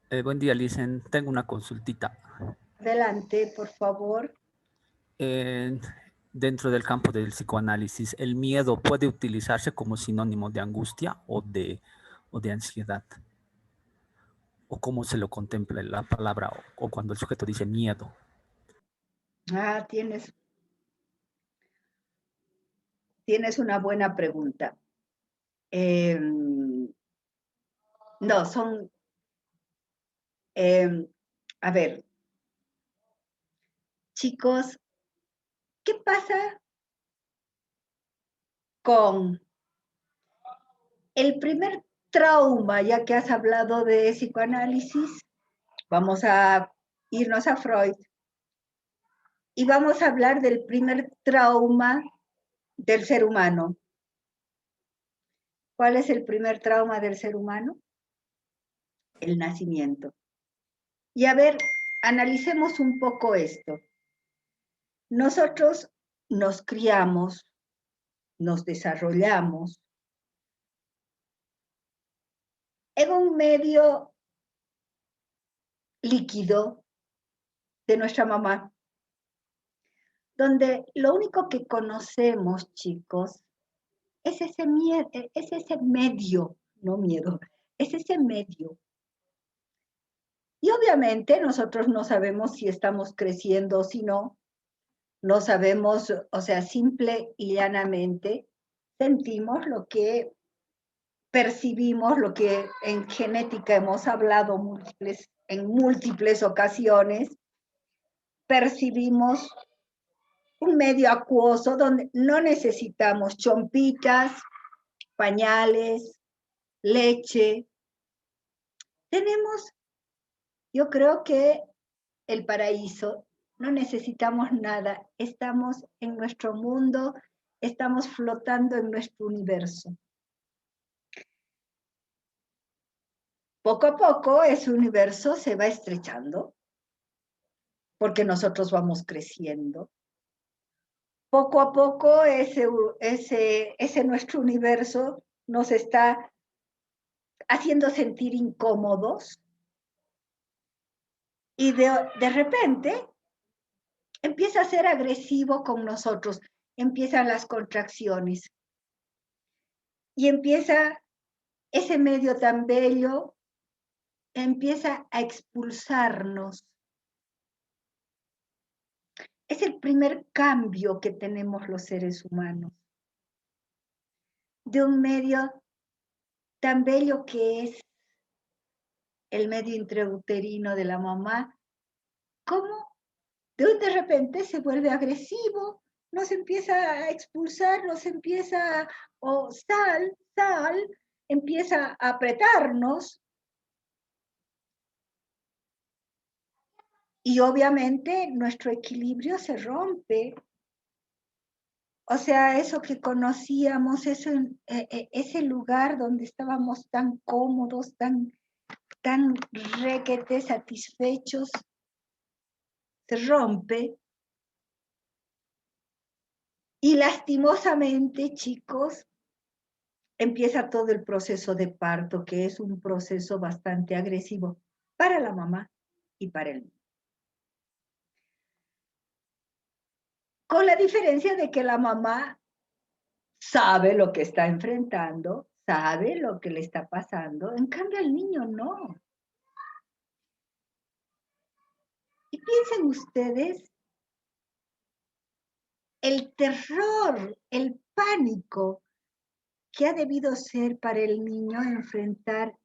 Buen día, Licen. Tengo una consultita. Adelante, por favor. En- Dentro del campo del psicoanálisis, ¿el miedo puede utilizarse como sinónimo de angustia o de ansiedad? ¿O cómo se lo contempla en la palabra o cuando el sujeto dice miedo? Tienes una buena pregunta. Eh, no, son, eh, a ver, chicos, ¿qué pasa con el primer trauma, ya que has hablado de psicoanálisis? Vamos a irnos a Freud y vamos a hablar del primer trauma del ser humano. ¿Cuál es el primer trauma del ser humano? El nacimiento. Y a ver, analicemos un poco esto. Nosotros nos criamos, nos desarrollamos en un medio líquido de nuestra mamá, donde lo único que conocemos, chicos, es ese medio, no miedo, es ese medio. Y obviamente nosotros no sabemos si estamos creciendo o si no, no sabemos, o sea, simple y llanamente sentimos lo que percibimos, lo que en genética hemos hablado en múltiples ocasiones, percibimos un medio acuoso donde no necesitamos chompitas, pañales, leche. Tenemos, yo creo que el paraíso, no necesitamos nada, estamos en nuestro mundo, estamos flotando en nuestro universo. Poco a poco ese universo se va estrechando porque nosotros vamos creciendo. Poco a poco ese nuestro universo nos está haciendo sentir incómodos y de repente empieza a ser agresivo con nosotros, empiezan las contracciones y empieza ese medio tan bello, empieza a expulsarnos. Es el primer cambio que tenemos los seres humanos, de un medio tan bello que es el medio intrauterino de la mamá, ¿cómo de repente se vuelve agresivo, nos empieza a expulsar, nos empieza, o sal, empieza a apretarnos y obviamente nuestro equilibrio se rompe. O sea, eso que conocíamos, ese lugar donde estábamos tan cómodos, tan requete satisfechos, se rompe. Y lastimosamente, chicos, empieza todo el proceso de parto, que es un proceso bastante agresivo para la mamá y para el niño. Con la diferencia de que la mamá sabe lo que está enfrentando, sabe lo que le está pasando, en cambio al niño no. Y piensen ustedes el terror, el pánico que ha debido ser para el niño enfrentar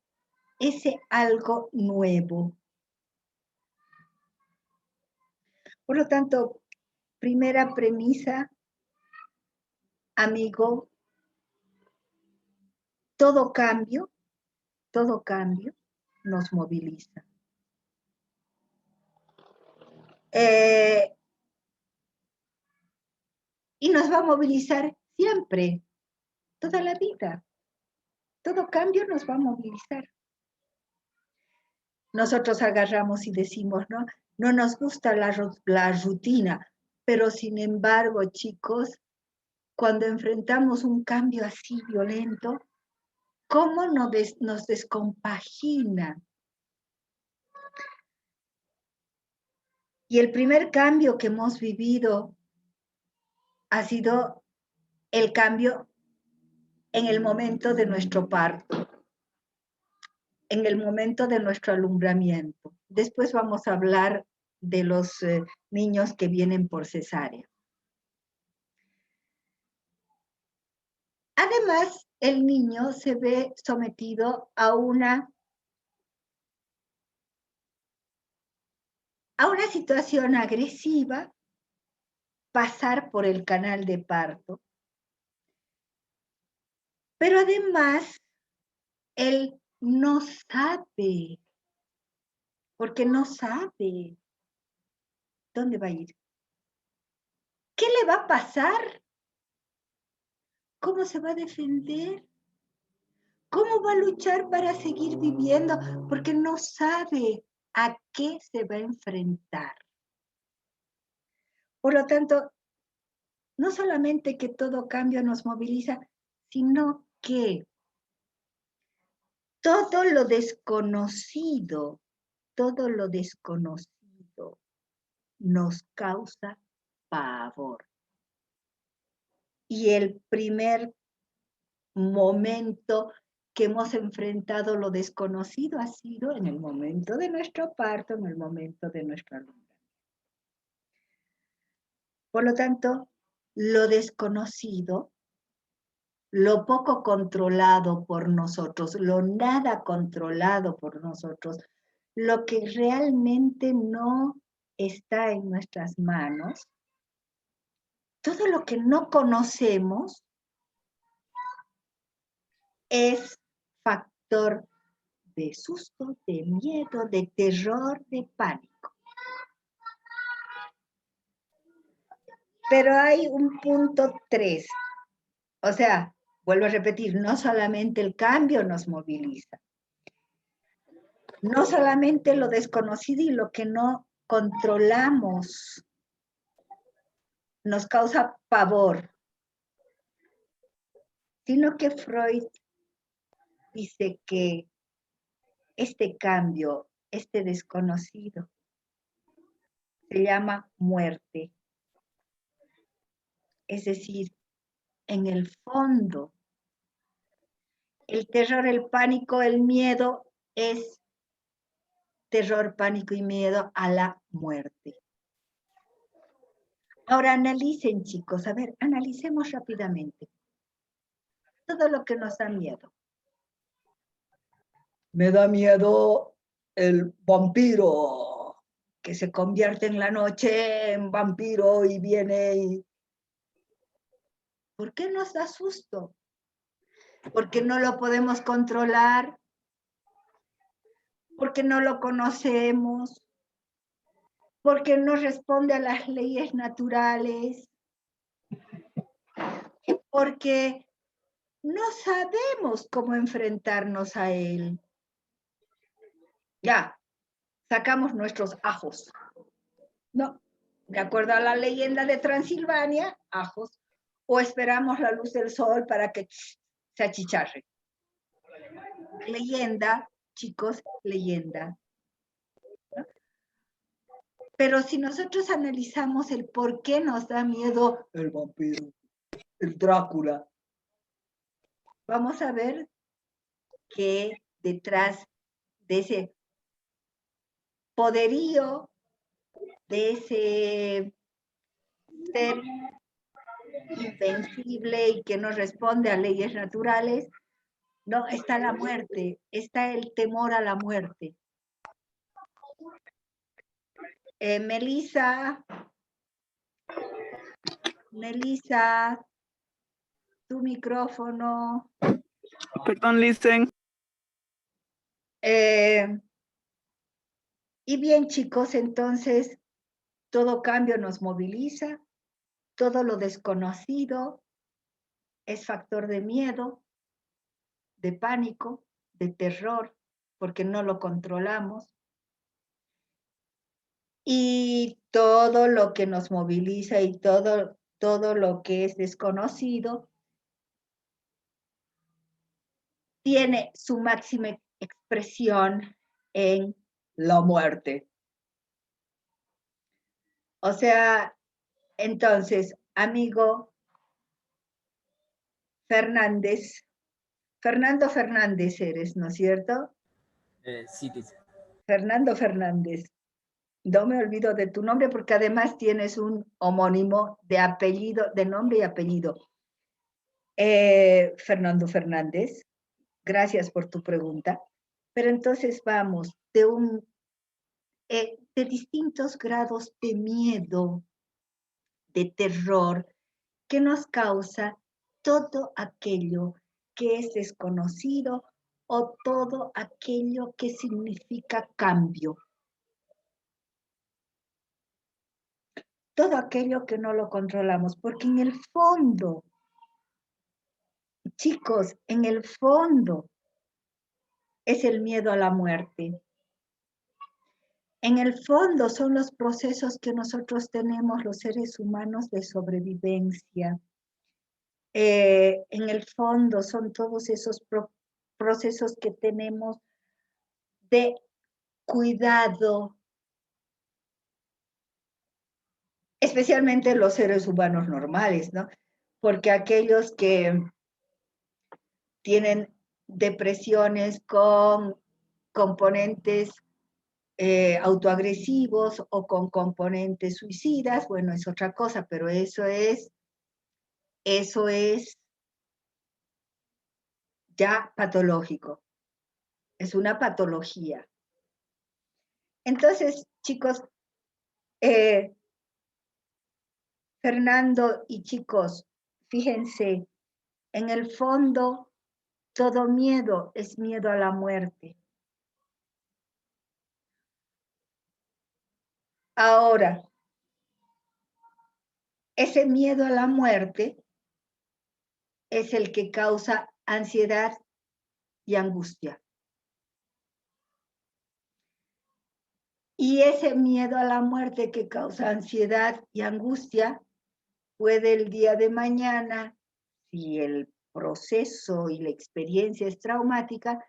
ese algo nuevo. Por lo tanto, primera premisa, amigo, todo cambio nos moviliza. Eh, y nos va a movilizar siempre, toda la vida. Todo cambio nos va a movilizar. Nosotros agarramos y decimos, no, no nos gusta la rutina, pero sin embargo, chicos, cuando enfrentamos un cambio así violento, ¿cómo nos descompagina? Y el primer cambio que hemos vivido ha sido el cambio en el momento de nuestro parto, en el momento de nuestro alumbramiento. Después vamos a hablar de los niños que vienen por cesárea. Además, el niño se ve sometido a una situación agresiva, pasar por el canal de parto, pero además él no sabe, porque no sabe dónde va a ir. ¿Qué le va a pasar? ¿Cómo se va a defender? ¿Cómo va a luchar para seguir viviendo? Porque no sabe a qué se va a enfrentar. Por lo tanto, no solamente que todo cambio nos moviliza, sino que todo lo desconocido nos causa pavor. Y el primer momento que hemos enfrentado lo desconocido ha sido en el momento de nuestro parto, en el momento de nuestra alumbramiento. Por lo tanto, lo desconocido, lo poco controlado por nosotros, lo nada controlado por nosotros, lo que realmente no está en nuestras manos, todo lo que no conocemos es factor de susto, de miedo, de terror, de pánico. Pero hay un punto 3. O sea, vuelvo a repetir, no solamente el cambio nos moviliza, no solamente lo desconocido y lo que no controlamos nos causa pavor, sino que Freud dice que este cambio, este desconocido, se llama muerte. Es decir, en el fondo, el terror, el pánico, el miedo es terror, pánico y miedo a la muerte. Ahora analicen, chicos, a ver, analicemos rápidamente todo lo que nos da miedo. Me da miedo el vampiro, que se convierte en la noche en vampiro y viene y... ¿Por qué nos da susto? Porque no lo podemos controlar, porque no lo conocemos, porque no responde a las leyes naturales, porque no sabemos cómo enfrentarnos a él. Ya, sacamos nuestros ajos. No, de acuerdo a la leyenda de Transilvania, ajos, o esperamos la luz del sol para que se achicharre. Leyenda, chicos, leyenda. ¿No? Pero si nosotros analizamos el por qué nos da miedo el vampiro, el Drácula, vamos a ver que detrás de ese poderío, de ese ser invencible y que no responde a leyes naturales, no, está la muerte, está el temor a la muerte. Melissa, tu micrófono. Perdón, listen. Y bien, chicos, entonces, todo cambio nos moviliza, todo lo desconocido es factor de miedo, de pánico, de terror, porque no lo controlamos. Y todo lo que nos moviliza y todo lo que es desconocido tiene su máxima expresión en la muerte. O sea, entonces, amigo Fernández, Fernando Fernández eres, ¿no es cierto? Sí, dice. Fernando Fernández. No me olvido de tu nombre porque además tienes un homónimo de apellido, de nombre y apellido. Fernando Fernández, gracias por tu pregunta. Pero entonces vamos, de distintos grados de miedo, de terror, que nos causa todo aquello que es desconocido o todo aquello que significa cambio. Todo aquello que no lo controlamos, porque en el fondo, chicos, en el fondo es el miedo a la muerte. En el fondo son los procesos que nosotros tenemos los seres humanos de sobrevivencia. En el fondo son todos esos procesos que tenemos de cuidado, especialmente los seres humanos normales, ¿no? Porque aquellos que tienen depresiones con componentes autoagresivos o con componentes suicidas, bueno, es otra cosa, pero eso es ya patológico, es una patología. Entonces, chicos, Fernando y chicos, fíjense, en el fondo todo miedo es miedo a la muerte. Ahora, ese miedo a la muerte es el que causa ansiedad y angustia. Y ese miedo a la muerte que causa ansiedad y angustia puede el día de mañana, si el proceso y la experiencia es traumática,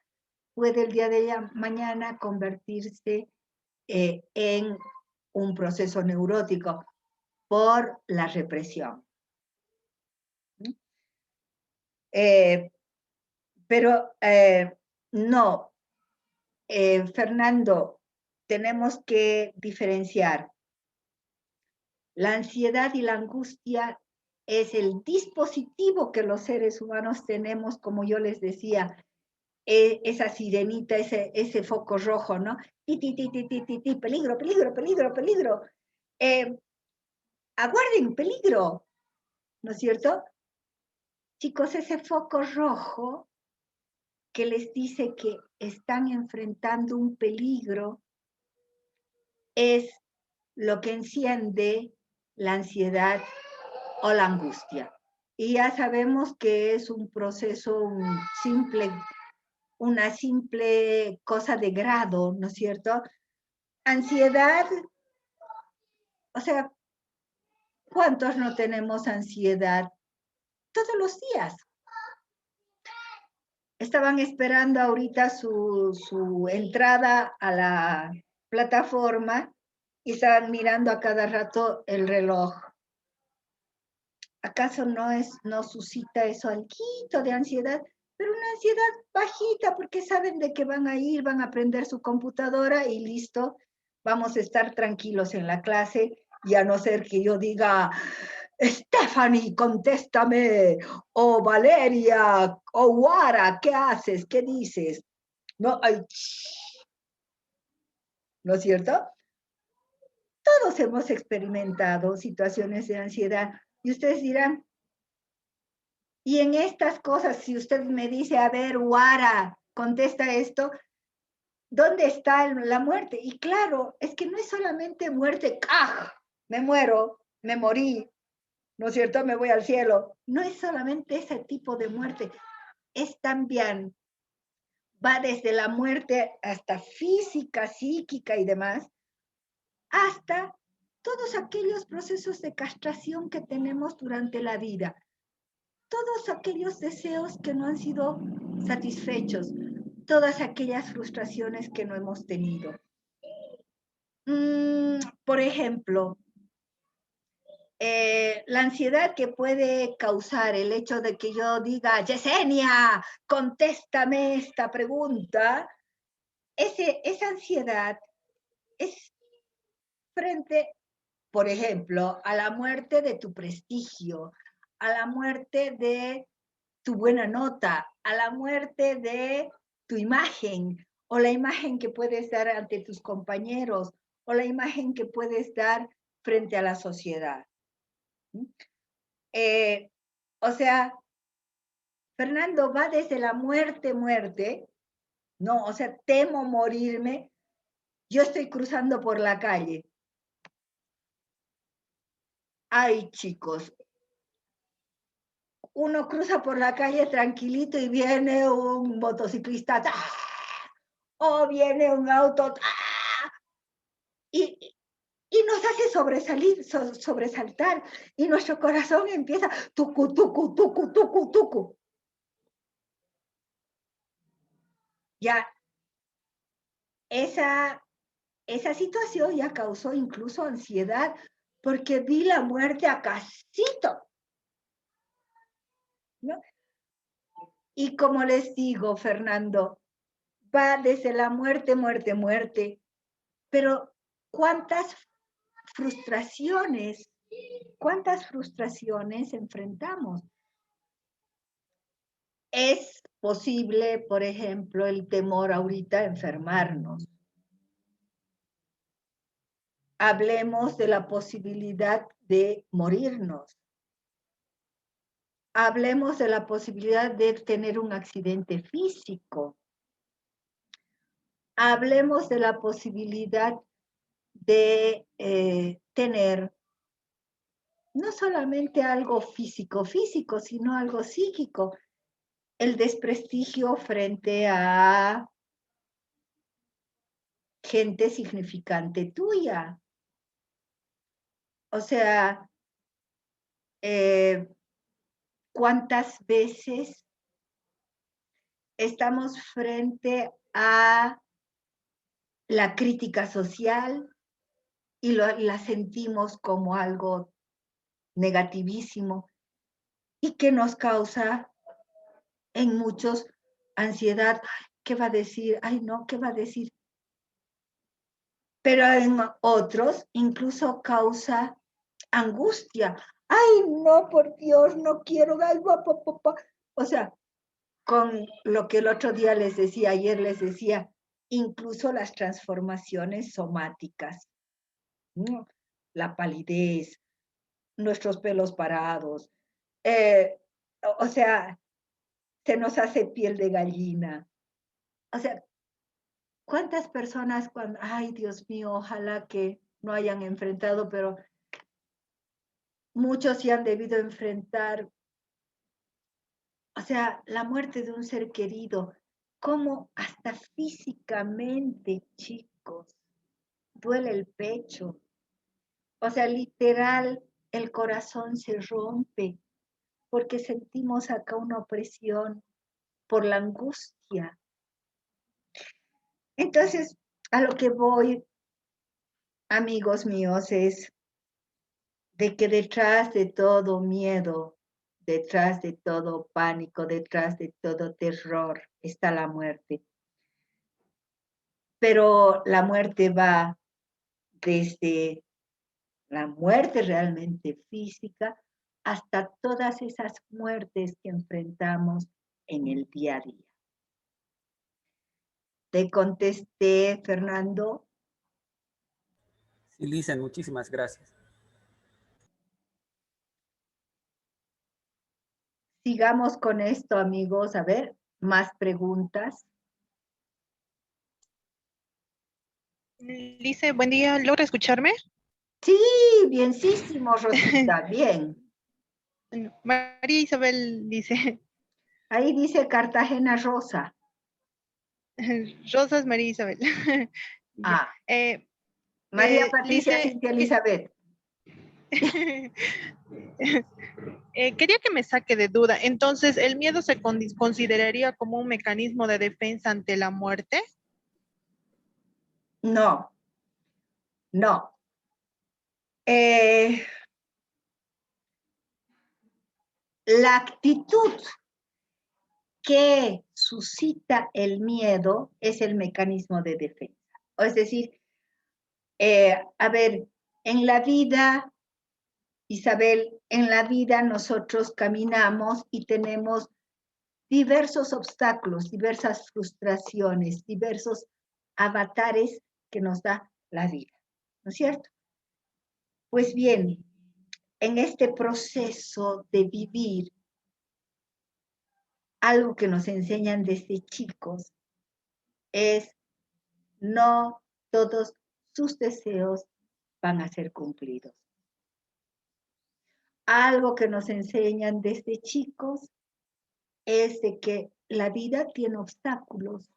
puede el día de mañana convertirse en un proceso neurótico por la represión. Pero no, Fernando, tenemos que diferenciar. La ansiedad y la angustia es el dispositivo que los seres humanos tenemos, como yo les decía, esa sirenita, ese foco rojo, ¿no? Ti, ti, ti, ti, ti, ti, ti, peligro, peligro, peligro, peligro. Aguarden, peligro, ¿no es cierto? Chicos, ese foco rojo que les dice que están enfrentando un peligro es lo que enciende la ansiedad o la angustia. Y ya sabemos que es un proceso una simple cosa de grado, ¿no es cierto? Ansiedad, o sea, ¿cuántos no tenemos ansiedad? Todos los días. Estaban esperando ahorita su entrada a la plataforma y estaban mirando a cada rato el reloj. ¿Acaso no suscita eso algo de ansiedad? Pero una ansiedad bajita porque saben de que van a ir, van a prender su computadora y listo, vamos a estar tranquilos en la clase y a no ser que yo diga, Stephanie, contéstame, o Valeria, o Wara, ¿qué haces? ¿Qué dices? No, ay, ¿no es cierto? Todos hemos experimentado situaciones de ansiedad y ustedes dirán, y en estas cosas, si usted me dice, a ver, Wara, contesta esto, ¿dónde está la muerte? Y claro, es que no es solamente muerte, ¡ah! Me muero, me morí, ¿no es cierto? Me voy al cielo. No es solamente ese tipo de muerte, es también, va desde la muerte hasta física, psíquica y demás, hasta todos aquellos procesos de castración que tenemos durante la vida. Todos aquellos deseos que no han sido satisfechos, todas aquellas frustraciones que no hemos tenido. Por ejemplo, la ansiedad que puede causar el hecho de que yo diga, Yesenia, contéstame esta pregunta, esa ansiedad es frente, por ejemplo, a la muerte de tu prestigio, a la muerte de tu buena nota, a la muerte de tu imagen, o la imagen que puedes dar ante tus compañeros, o la imagen que puedes dar frente a la sociedad. O sea, Fernando va desde la muerte, no, o sea, temo morirme, yo estoy cruzando por la calle. Ay, chicos, uno cruza por la calle tranquilito y viene un motociclista, ¡ah! O viene un auto, ¡ah! Y nos hace sobresaltar, y nuestro corazón empieza tucu, tucu, tucu, tucu, tucu. Ya, esa situación ya causó incluso ansiedad, porque vi la muerte a casito, ¿no? Y como les digo, Fernando, va desde la muerte, pero ¿cuántas frustraciones enfrentamos? Es posible, por ejemplo, el temor ahorita a enfermarnos. Hablemos de la posibilidad de morirnos. Hablemos de la posibilidad de tener un accidente físico. Hablemos de la posibilidad de tener no solamente algo físico, sino algo psíquico. El desprestigio frente a gente significante tuya. O sea, ¿cuántas veces estamos frente a la crítica social y la sentimos como algo negativísimo y que nos causa en muchos ansiedad? ¿Qué va a decir? Ay, no, ¿qué va a decir? Pero en otros incluso causa angustia. Ay, no, por Dios, no quiero algo. O sea, con lo que el otro día les decía, ayer les decía, incluso las transformaciones somáticas, ¿no? La palidez, nuestros pelos parados, o sea, se nos hace piel de gallina. O sea, ¿cuántas personas cuando, ay, Dios mío, ojalá que no hayan enfrentado, pero muchos sí han debido enfrentar, o sea, la muerte de un ser querido, como hasta físicamente, chicos, duele el pecho. O sea, literal, el corazón se rompe porque sentimos acá una opresión por la angustia. Entonces, a lo que voy, amigos míos, es de que detrás de todo miedo, detrás de todo pánico, detrás de todo terror, está la muerte. Pero la muerte va desde la muerte realmente física hasta todas esas muertes que enfrentamos en el día a día. ¿Te contesté, Fernando? Sí, Lisa, muchísimas gracias. Sigamos con esto, amigos. A ver, más preguntas. Lice, buen día. ¿Logra escucharme? Sí, bienísimo, Rosita, bien. María Isabel dice. Ahí dice Cartagena Rosa. Rosas María Isabel. Ah. María Patricia Lice, Cintia Elizabeth. quería que me saque de duda. Entonces, ¿el miedo se consideraría como un mecanismo de defensa ante la muerte? No, no. la actitud que suscita el miedo es el mecanismo de defensa. Es decir, a ver, en la vida, Isabel, en la vida nosotros caminamos y tenemos diversos obstáculos, diversas frustraciones, diversos avatares que nos da la vida, ¿no es cierto? Pues bien, en este proceso de vivir, algo que nos enseñan desde chicos es no todos sus deseos van a ser cumplidos. Algo que nos enseñan desde chicos es de que la vida tiene obstáculos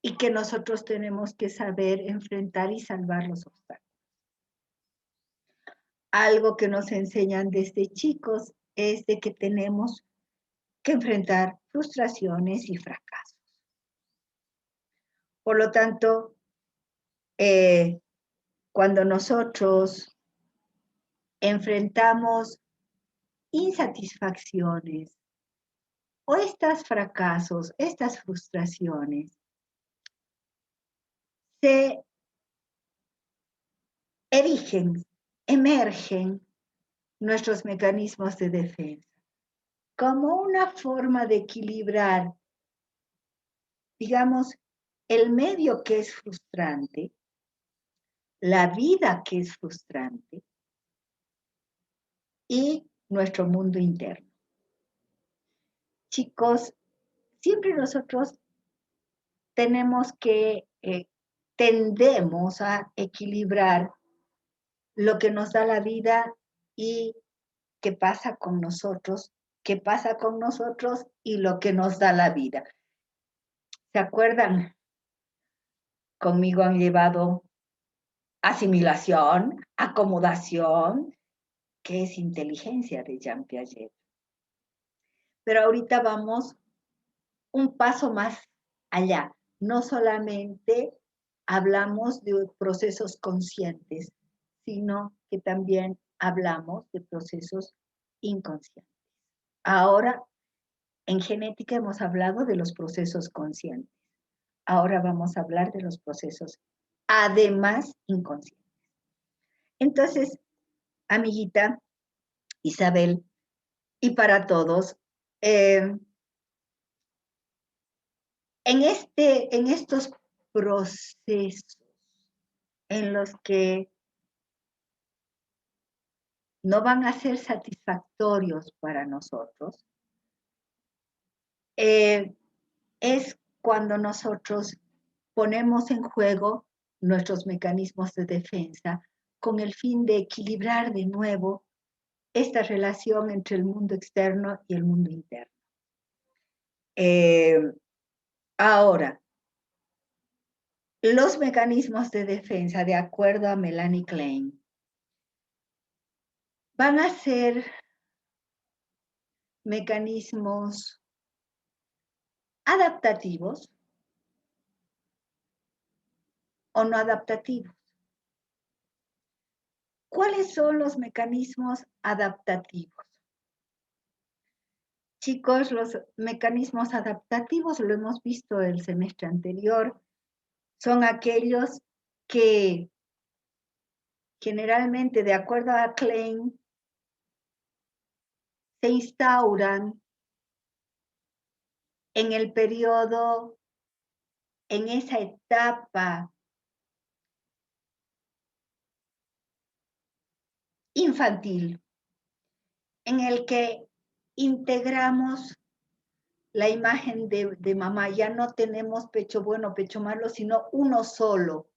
y que nosotros tenemos que saber enfrentar y salvar los obstáculos. Algo que nos enseñan desde chicos es de que tenemos que enfrentar frustraciones y fracasos. Por lo tanto, cuando nosotros enfrentamos insatisfacciones o estos fracasos, estas frustraciones, se emergen nuestros mecanismos de defensa como una forma de equilibrar, digamos, el medio que es frustrante, la vida que es frustrante y nuestro mundo interno. Chicos, siempre nosotros tenemos que, tendemos a equilibrar lo que nos da la vida y qué pasa con nosotros y lo que nos da la vida. ¿Se acuerdan? Conmigo han llevado asimilación, acomodación, que es inteligencia de Jean Piaget. Pero ahorita vamos un paso más allá. No solamente hablamos de procesos conscientes, sino que también hablamos de procesos inconscientes. Ahora, en genética hemos hablado de los procesos conscientes. Ahora vamos a hablar de los procesos, además, inconscientes. Entonces, amiguita Isabel, y para todos, en estos procesos en los que no van a ser satisfactorios para nosotros, es cuando nosotros ponemos en juego nuestros mecanismos de defensa con el fin de equilibrar de nuevo esta relación entre el mundo externo y el mundo interno. Ahora, los mecanismos de defensa, de acuerdo a Melanie Klein, van a ser mecanismos adaptativos o no adaptativos. ¿Cuáles son los mecanismos adaptativos? Chicos, los mecanismos adaptativos, lo hemos visto el semestre anterior, son aquellos que generalmente, de acuerdo a Klein, se instauran en el periodo, en esa etapa infantil, en el que integramos la imagen de mamá. Ya no tenemos pecho bueno, pecho malo, sino uno solo.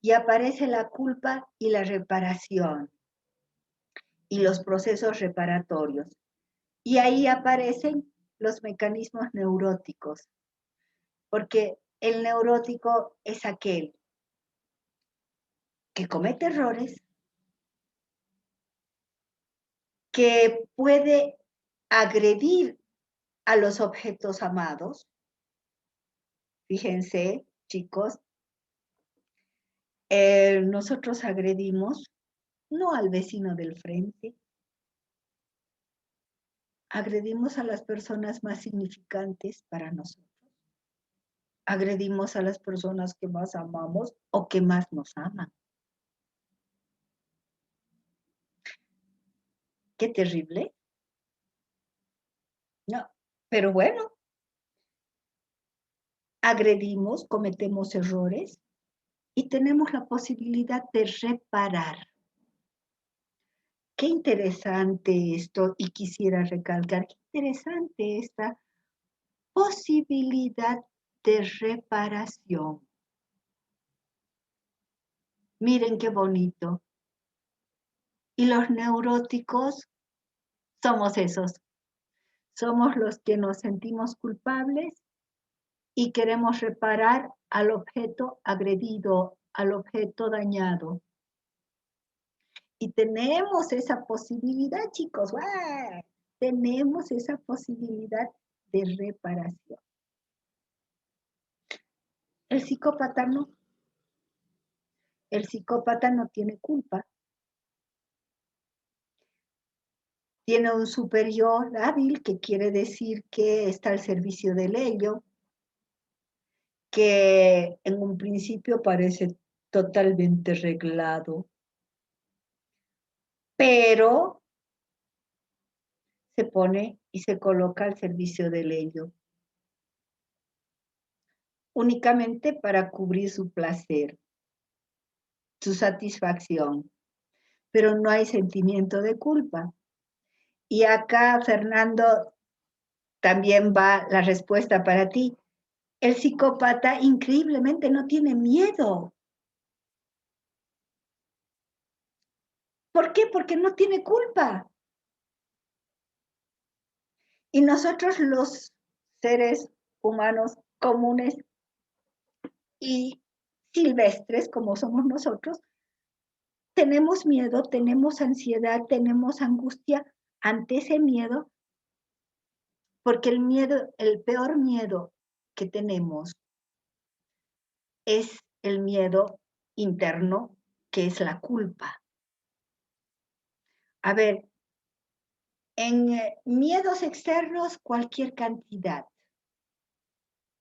Y aparece la culpa y la reparación y los procesos reparatorios. Y ahí aparecen los mecanismos neuróticos, porque el neurótico es aquel que comete errores, que puede agredir a los objetos amados. Fíjense, chicos, nosotros agredimos no al vecino del frente, Agredimos a las personas más significantes para nosotros. Agredimos a las personas que más amamos o que más nos aman. Qué terrible. No, pero bueno, agredimos, cometemos errores y tenemos la posibilidad de reparar. Qué interesante esto, y quisiera recalcar, qué interesante esta posibilidad de reparación. Miren qué bonito. Y los neuróticos somos esos. Somos los que nos sentimos culpables y queremos reparar al objeto agredido, al objeto dañado. Y tenemos esa posibilidad, chicos. ¡Wow! Tenemos esa posibilidad de reparación. El psicópata no. El psicópata no tiene culpa. Tiene un superior hábil, que quiere decir que está al servicio del ello, que en un principio parece totalmente reglado, pero se pone y se coloca al servicio del ello, únicamente para cubrir su placer, su satisfacción, pero no hay sentimiento de culpa. Y acá, Fernando, también va la respuesta para ti. El psicópata increíblemente no tiene miedo. ¿Por qué? Porque no tiene culpa. Y nosotros, los seres humanos comunes y silvestres, como somos nosotros, tenemos miedo, tenemos ansiedad, tenemos angustia ante ese miedo, porque el miedo, el peor miedo que tenemos es el miedo interno, que es la culpa. A ver, en miedos externos, cualquier cantidad.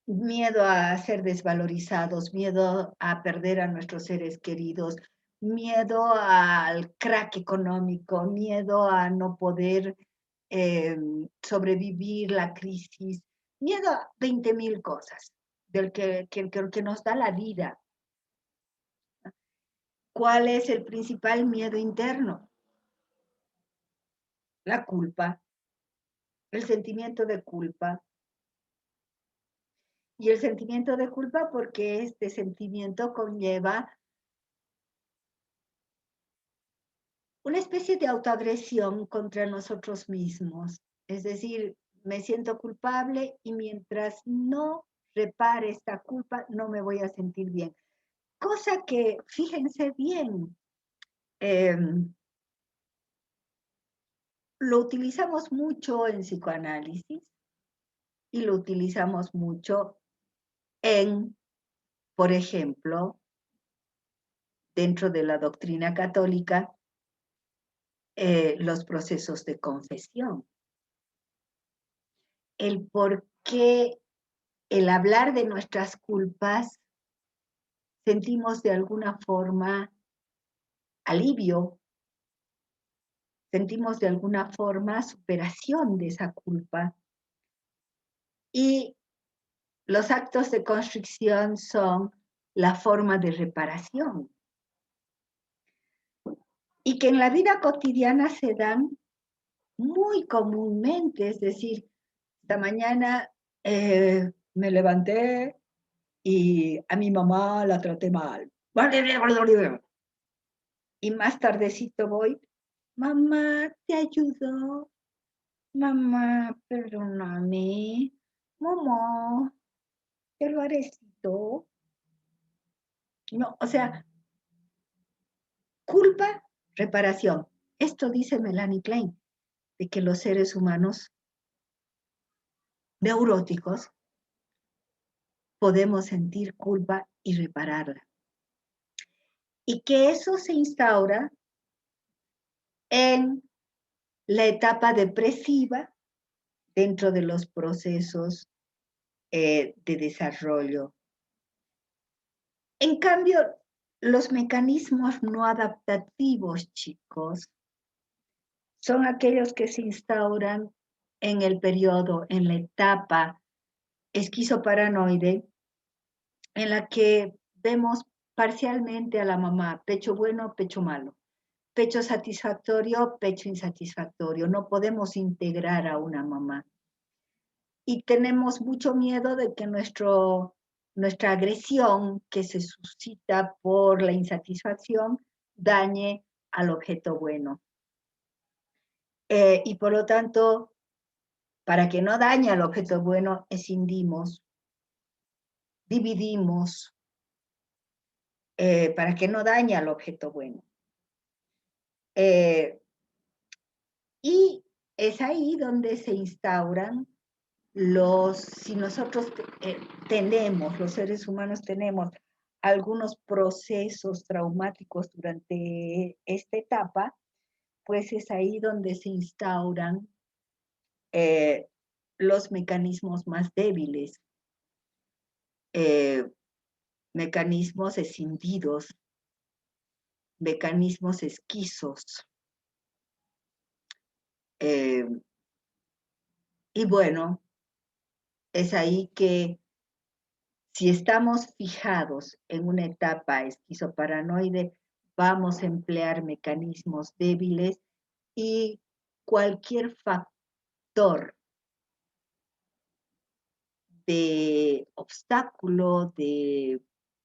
Miedo a ser desvalorizados, miedo a perder a nuestros seres queridos, miedo al crack económico, miedo a no poder sobrevivir la crisis, miedo a 20,000 cosas del que nos da la vida. ¿Cuál es el principal miedo interno? La culpa, el sentimiento de culpa. Y el sentimiento de culpa, porque este sentimiento conlleva una especie de autoagresión contra nosotros mismos. Es decir, me siento culpable y mientras no repare esta culpa, no me voy a sentir bien. Cosa que, fíjense bien, lo utilizamos mucho en psicoanálisis y lo utilizamos mucho en, por ejemplo, dentro de la doctrina católica, los procesos de confesión. El por qué, el hablar de nuestras culpas, sentimos de alguna forma alivio, sentimos de alguna forma superación de esa culpa. Y los actos de constricción son la forma de reparación. Y que en la vida cotidiana se dan muy comúnmente, es decir, esta mañana me levanté y a mi mamá la traté mal. Y más tardecito voy, mamá, ¿te ayudo? Mamá, perdóname. Mamá, te lo arecito. No, o sea, culpa, reparación. Esto dice Melanie Klein, de que los seres humanos neuróticos podemos sentir culpa y repararla. Y que eso se instaura en la etapa depresiva dentro de los procesos de desarrollo. En cambio, los mecanismos no adaptativos, chicos, son aquellos que se instauran en el periodo, en la etapa esquizoparanoide, en la que vemos parcialmente a la mamá, pecho bueno, pecho malo, pecho satisfactorio, pecho insatisfactorio. No podemos integrar a una mamá. Y tenemos mucho miedo de que nuestra agresión que se suscita por la insatisfacción dañe al objeto bueno. Y por lo tanto, para que no dañe al objeto bueno, escindimos, dividimos, para que no dañe al objeto bueno. Y es ahí donde se instauran si nosotros los seres humanos tenemos algunos procesos traumáticos durante esta etapa, pues es ahí donde se instauran los mecanismos más débiles, mecanismos escindidos, mecanismos esquizos. Y bueno, es ahí que si estamos fijados en una etapa esquizoparanoide, vamos a emplear mecanismos débiles y cualquier factor de obstáculo, de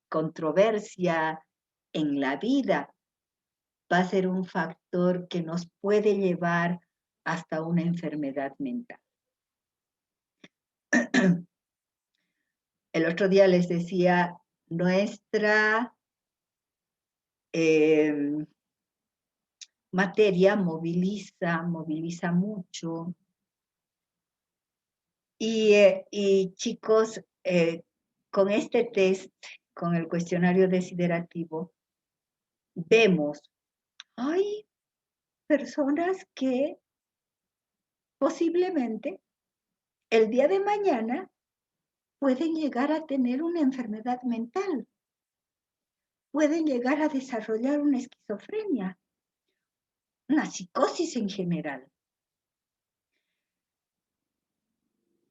controversia en la vida va a ser un factor que nos puede llevar hasta una enfermedad mental. El otro día les decía, nuestra materia moviliza mucho. Y chicos, con este test, con el cuestionario desiderativo, vemos, hay personas que posiblemente el día de mañana pueden llegar a tener una enfermedad mental, pueden llegar a desarrollar una esquizofrenia, una psicosis en general.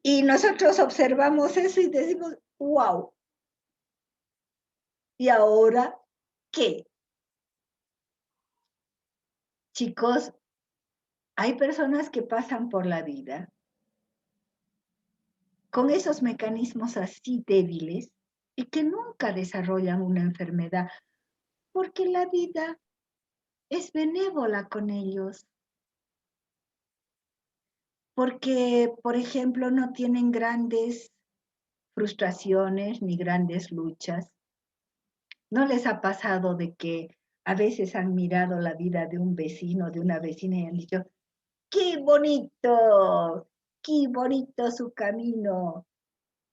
Y nosotros observamos eso y decimos, wow, ¿y ahora qué? Chicos, hay personas que pasan por la vida con esos mecanismos así débiles y que nunca desarrollan una enfermedad, porque la vida es benévola con ellos. Porque, por ejemplo, no tienen grandes frustraciones ni grandes luchas. ¿No les ha pasado de que a veces han mirado la vida de un vecino, de una vecina y han dicho, qué bonito su camino!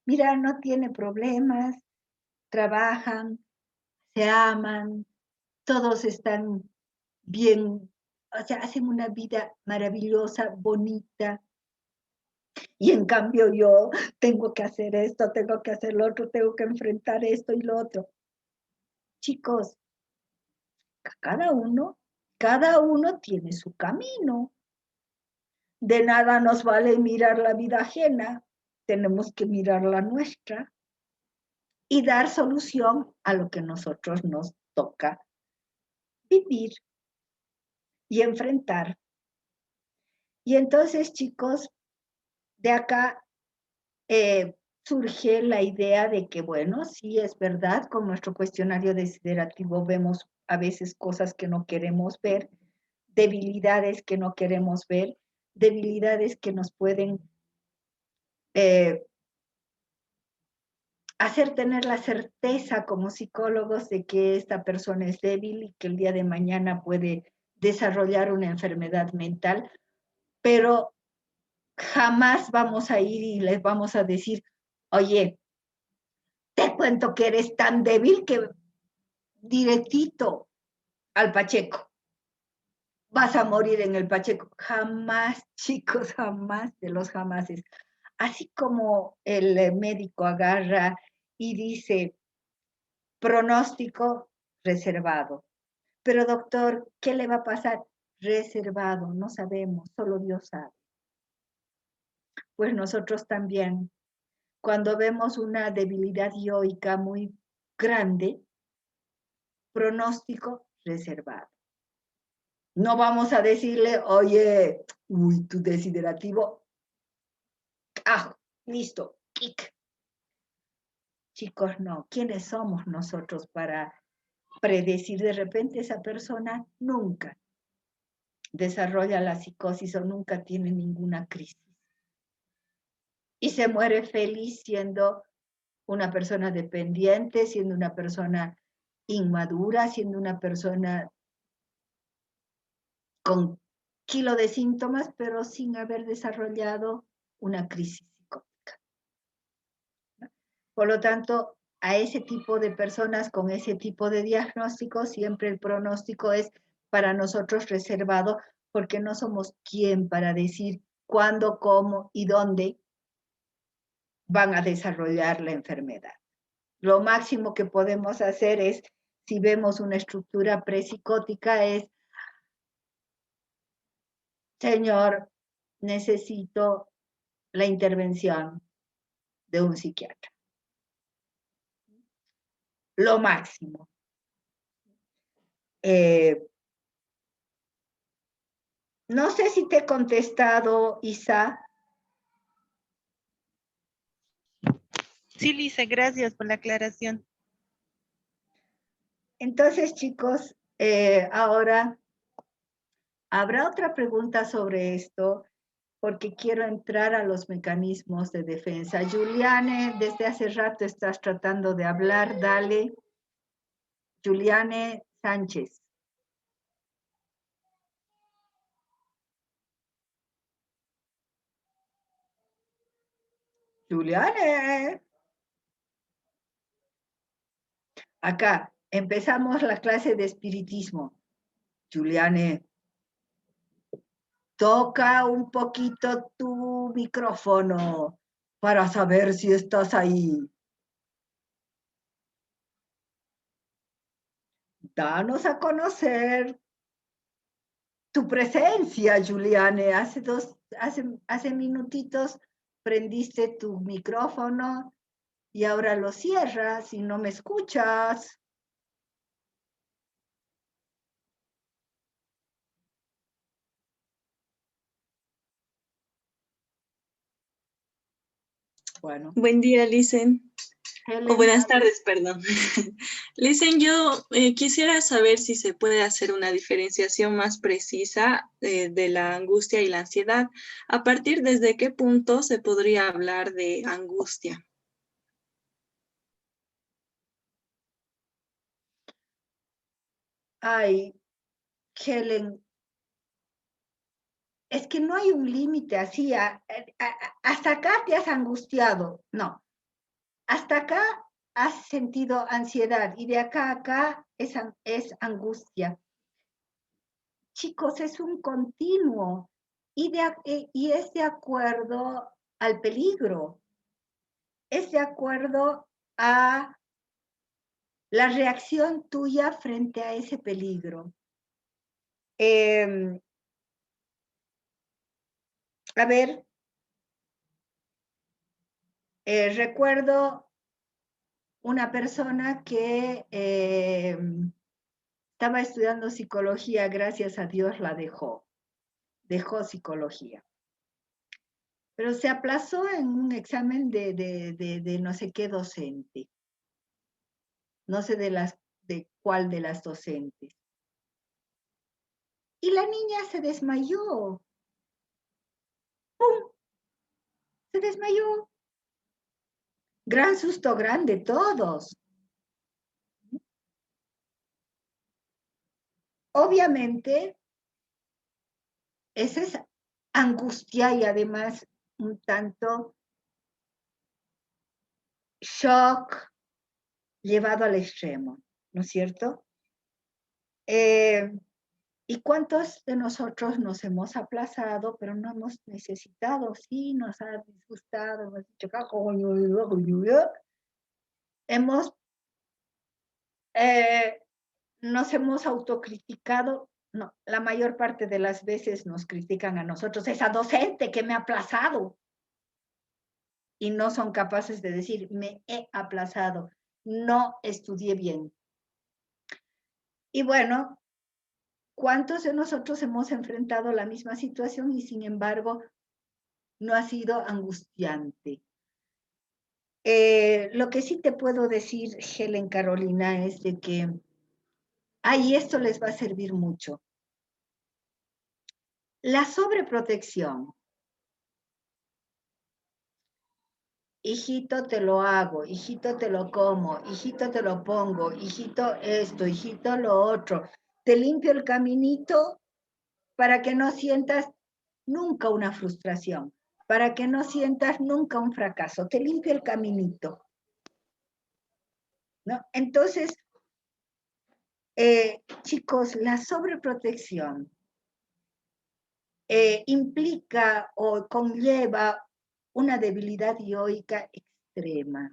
Mira, no tiene problemas, trabajan, se aman, todos están bien, o sea, hacen una vida maravillosa, bonita. Y en cambio yo tengo que hacer esto, tengo que hacer lo otro, tengo que enfrentar esto y lo otro. Chicos, cada uno tiene su camino. De nada nos vale mirar la vida ajena, tenemos que mirar la nuestra y dar solución a lo que nosotros nos toca vivir y enfrentar. Y entonces, chicos, de acá surge la idea de que, bueno, sí es verdad, con nuestro cuestionario desiderativo vemos a veces cosas que no queremos ver, debilidades que no queremos ver, debilidades que nos pueden hacer tener la certeza como psicólogos de que esta persona es débil y que el día de mañana puede desarrollar una enfermedad mental, pero jamás vamos a ir y les vamos a decir, oye, te cuento que eres tan débil que directito al Pacheco. vas a morir en el Pacheco. Jamás, chicos, jamás de los jamases. Así como el médico agarra y dice, pronóstico reservado. Pero doctor, ¿qué le va a pasar? Reservado, no sabemos, solo Dios sabe. Pues nosotros también, cuando vemos una debilidad yoica muy grande, pronóstico reservado. No vamos a decirle, oye, uy, tu desiderativo, listo, kick. Chicos, no, ¿quiénes somos nosotros para predecir? De repente esa persona nunca desarrolla la psicosis o nunca tiene ninguna crisis. Y se muere feliz siendo una persona dependiente, siendo una persona inmadura, siendo una persona con kilo de síntomas, pero sin haber desarrollado una crisis psicótica. Por lo tanto, a ese tipo de personas con ese tipo de diagnóstico, siempre el pronóstico es para nosotros reservado, porque no somos quien para decir cuándo, cómo y dónde van a desarrollar la enfermedad. Lo máximo que podemos hacer es, si vemos una estructura prepsicótica, es, señor, necesito la intervención de un psiquiatra. Lo máximo. No sé si te he contestado, Isa. Sí, Lice, gracias por la aclaración. Entonces, chicos, ahora habrá otra pregunta sobre esto, porque quiero entrar a los mecanismos de defensa. Juliane, desde hace rato estás tratando de hablar, dale. Juliane Sánchez. Juliane. Acá, empezamos la clase de espiritismo. Juliane, toca un poquito tu micrófono para saber si estás ahí. Danos a conocer tu presencia, Juliane. Hace minutitos prendiste tu micrófono y ahora lo cierras y no me escuchas. Bueno. Buen día, Licen. O buenas tardes, perdón. Licen, yo quisiera saber si se puede hacer una diferenciación más precisa de la angustia y la ansiedad. ¿A partir desde qué punto se podría hablar de angustia? Ay, Helen, es que no hay un límite así. Hasta acá te has angustiado. No. Hasta acá has sentido ansiedad y de acá a acá es angustia. Chicos, es un continuo y es de acuerdo al peligro. Es de acuerdo a la reacción tuya frente a ese peligro. A ver, recuerdo una persona que estaba estudiando psicología, gracias a Dios la dejó psicología. Pero se aplazó en un examen de no sé qué docente. No sé de cuál de las docentes. Y la niña se desmayó. ¡Pum! Se desmayó. Gran susto, grande, todos. Obviamente, esa es angustia y además un tanto shock llevado al extremo, ¿no es cierto? ¿Y cuántos de nosotros nos hemos aplazado, pero no hemos necesitado? Sí, nos ha disgustado, hemos dicho, nos hemos autocriticado. No, la mayor parte de las veces nos critican a nosotros, esa docente que me ha aplazado. Y no son capaces de decir, me he aplazado, no estudié bien. Y bueno, ¿cuántos de nosotros hemos enfrentado la misma situación y sin embargo no ha sido angustiante? Lo que sí te puedo decir, Helen Carolina, es de que, y esto les va a servir mucho. La sobreprotección. Hijito, te lo hago, hijito, te lo como, hijito, te lo pongo, hijito, esto, hijito, lo otro. Te limpio el caminito para que no sientas nunca una frustración, para que no sientas nunca un fracaso. Te limpio el caminito, ¿no? Entonces, chicos, la sobreprotección implica o conlleva una debilidad dioica extrema,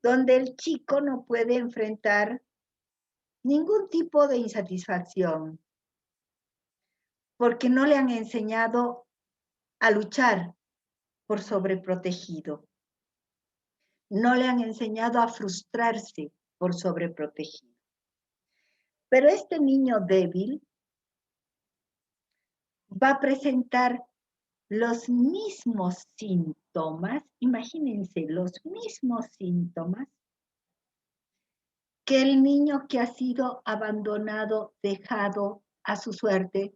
donde el chico no puede enfrentar ningún tipo de insatisfacción, porque no le han enseñado a luchar por sobreprotegido. No le han enseñado a frustrarse por sobreprotegido. Pero este niño débil va a presentar los mismos síntomas, imagínense, los mismos síntomas que el niño que ha sido abandonado, dejado a su suerte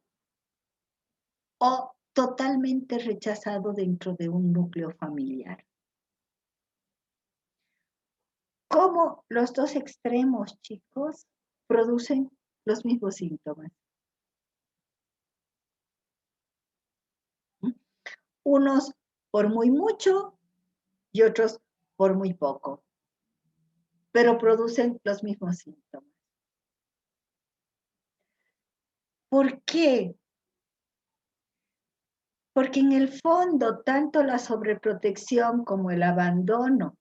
o totalmente rechazado dentro de un núcleo familiar. ¿Cómo los dos extremos, chicos, producen los mismos síntomas? Unos por muy mucho y otros por muy poco, pero producen los mismos síntomas. ¿Por qué? Porque en el fondo, tanto la sobreprotección como el abandono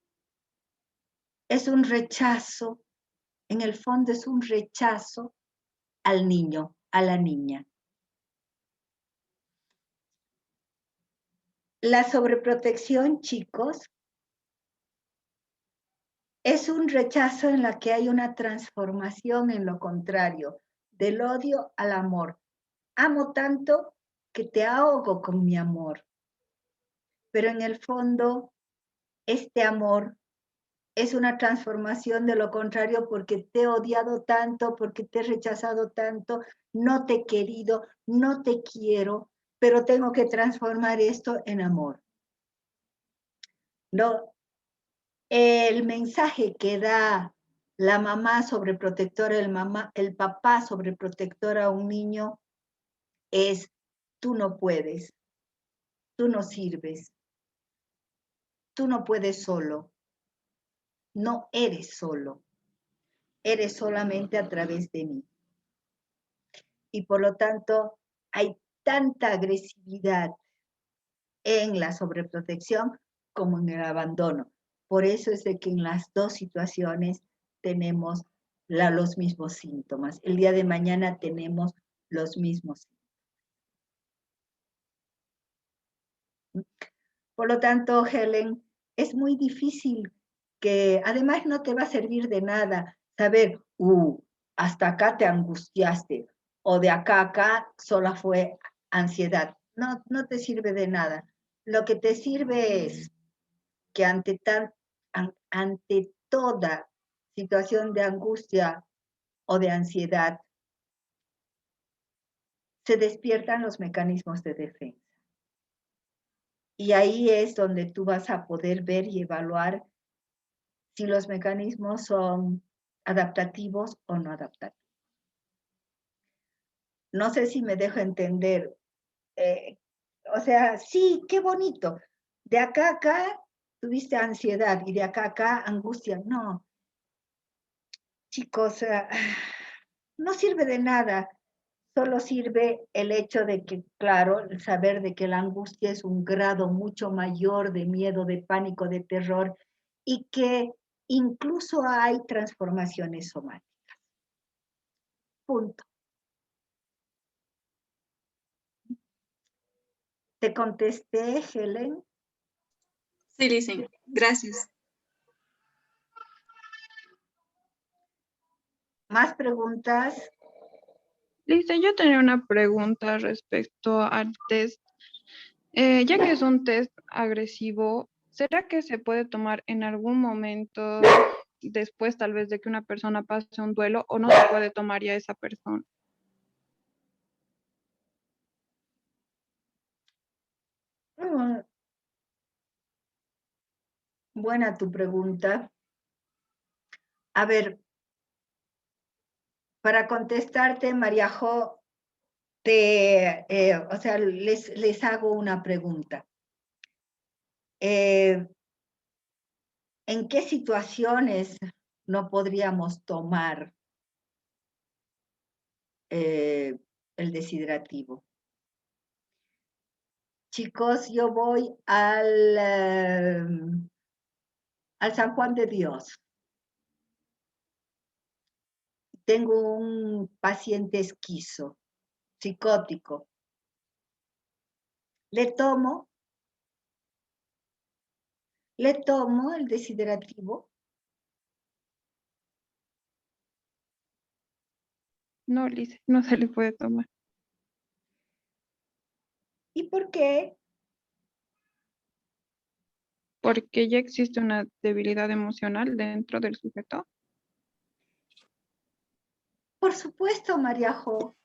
es un rechazo, en el fondo es un rechazo al niño, a la niña. La sobreprotección, chicos, es un rechazo en la que hay una transformación en lo contrario, del odio al amor. Amo tanto que te ahogo con mi amor. Pero en el fondo, este amor es una transformación de lo contrario porque te he odiado tanto, porque te he rechazado tanto, no te he querido, no te quiero, pero tengo que transformar esto en amor. No, el mensaje que da la mamá sobreprotectora, el papá sobreprotector a un niño es: tú no puedes, tú no sirves, tú no puedes solo, no eres solo, eres solamente a través de mí. Y por lo tanto, hay tanta agresividad en la sobreprotección como en el abandono. Por eso es de que en las dos situaciones tenemos los mismos síntomas. El día de mañana tenemos los mismos síntomas. Por lo tanto, Helen, es muy difícil que, además no te va a servir de nada saber, hasta acá te angustiaste, o de acá a acá solo fue ansiedad. No, no te sirve de nada. Lo que te sirve es que ante toda situación de angustia o de ansiedad, se despiertan los mecanismos de defensa. Y ahí es donde tú vas a poder ver y evaluar si los mecanismos son adaptativos o no adaptativos. No sé si me dejo entender. O sea, sí, qué bonito. De acá a acá tuviste ansiedad y de acá a acá angustia. No. Chicos, no sirve de nada. Solo sirve el hecho de que, claro, el saber de que la angustia es un grado mucho mayor de miedo, de pánico, de terror, y que incluso hay transformaciones somáticas. Punto. ¿Te contesté, Helen? Sí, Listen, gracias. ¿Más preguntas? Listen, yo tenía una pregunta respecto al test. Ya que es un test agresivo, ¿será que se puede tomar en algún momento después tal vez de que una persona pase un duelo o no se puede tomar ya esa persona? Buena tu pregunta. A ver, para contestarte, María Jo, o sea, les hago una pregunta. ¿En qué situaciones no podríamos tomar el deshidrativo? Chicos, yo voy al San Juan de Dios. Tengo un paciente esquizo, psicótico. Le tomo el deshidrativo. No, Listen, no se le puede tomar. ¿Y por qué? Porque ya existe una debilidad emocional dentro del sujeto. Por supuesto, María Jo.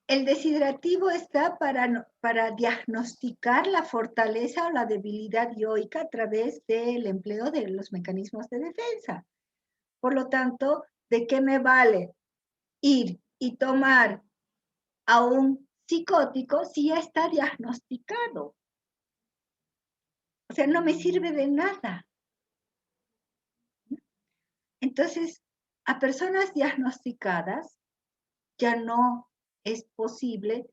El deshidrativo está para diagnosticar la fortaleza o la debilidad yoica a través del empleo de los mecanismos de defensa. Por lo tanto, ¿de qué me vale ir y tomar a un psicótico si ya está diagnosticado? O sea, no me sirve de nada. Entonces, a personas diagnosticadas ya no es posible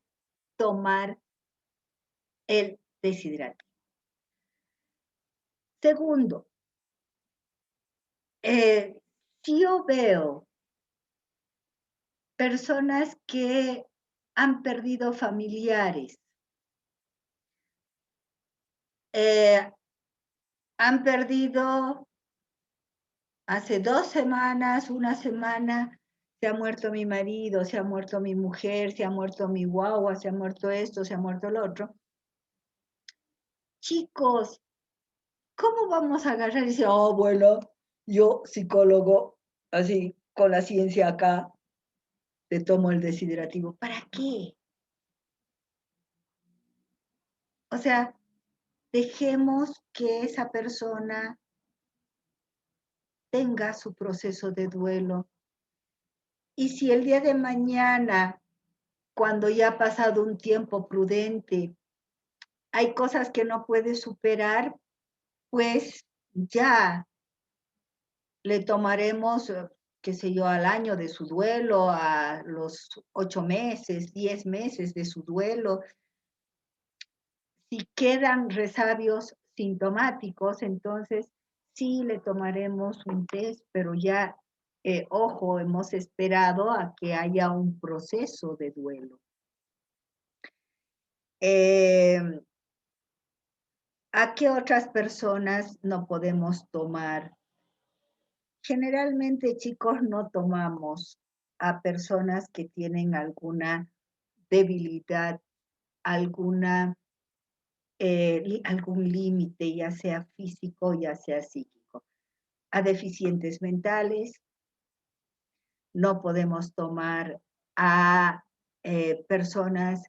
tomar el deshidrativo. Segundo, si yo veo personas que han perdido familiares, han perdido hace 2 semanas, una semana, se ha muerto mi marido, se ha muerto mi mujer, se ha muerto mi guagua, se ha muerto esto, se ha muerto el otro. Chicos, ¿cómo vamos a agarrar y decir, oh, bueno, yo psicólogo, así, con la ciencia acá, te tomo el deshidrativo? ¿Para qué? O sea, dejemos que esa persona tenga su proceso de duelo. Y si el día de mañana, cuando ya ha pasado un tiempo prudente, hay cosas que no puede superar, pues ya le tomaremos, qué sé yo, al año de su duelo, a los 8 meses, 10 meses de su duelo. Si quedan resabios sintomáticos, entonces sí le tomaremos un test, pero ya, ojo, hemos esperado a que haya un proceso de duelo. ¿A qué otras personas no podemos tomar? Generalmente, chicos, no tomamos a personas que tienen alguna debilidad, algún límite, ya sea físico, ya sea psíquico. A deficientes mentales, no podemos tomar a personas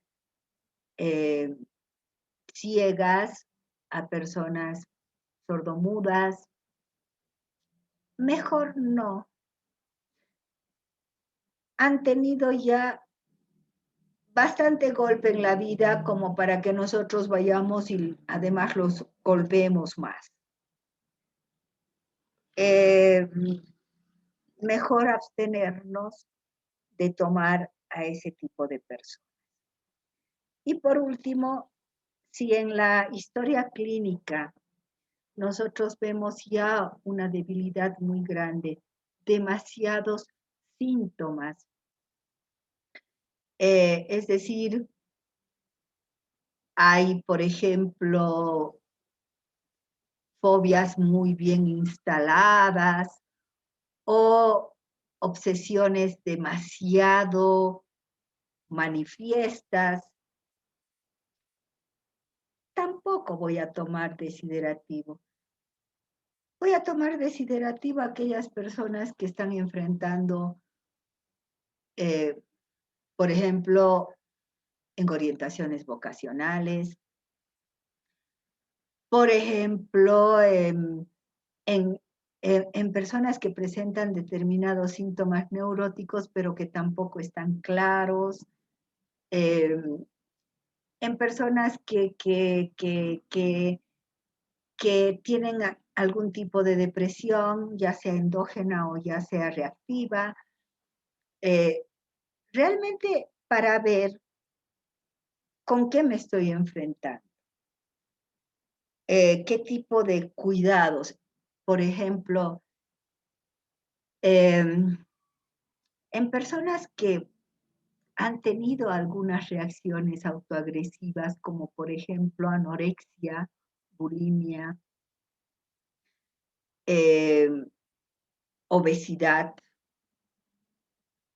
ciegas, a personas sordomudas. Mejor no. Han tenido ya bastante golpe en la vida como para que nosotros vayamos y además los golpeemos más. Mejor abstenernos de tomar a ese tipo de personas. Y por último, si en la historia clínica nosotros vemos ya una debilidad muy grande, demasiados síntomas, es decir, hay, por ejemplo, fobias muy bien instaladas o obsesiones demasiado manifiestas, tampoco voy a tomar desiderativo. Voy a tomar desiderativo a aquellas personas que están enfrentando, por ejemplo, en orientaciones vocacionales, por ejemplo, en personas que presentan determinados síntomas neuróticos, pero que tampoco están claros, en personas que tienen algún tipo de depresión, ya sea endógena o ya sea reactiva, realmente para ver con qué me estoy enfrentando, qué tipo de cuidados, por ejemplo, en personas que han tenido algunas reacciones autoagresivas, como por ejemplo anorexia, bulimia, obesidad,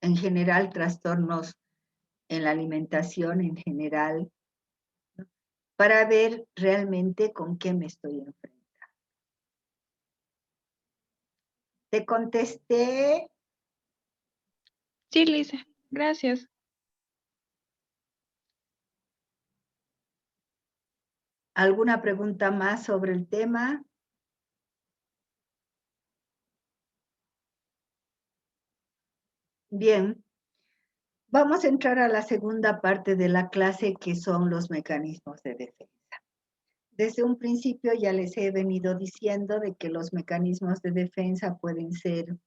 en general trastornos en la alimentación en general, para ver realmente con qué me estoy enfrentando. ¿Te contesté? Sí, Lisa, gracias. ¿Alguna pregunta más sobre el tema? Bien, vamos a entrar a la segunda parte de la clase, que son los mecanismos de defensa. Desde un principio ya les he venido diciendo de que los mecanismos de defensa pueden ser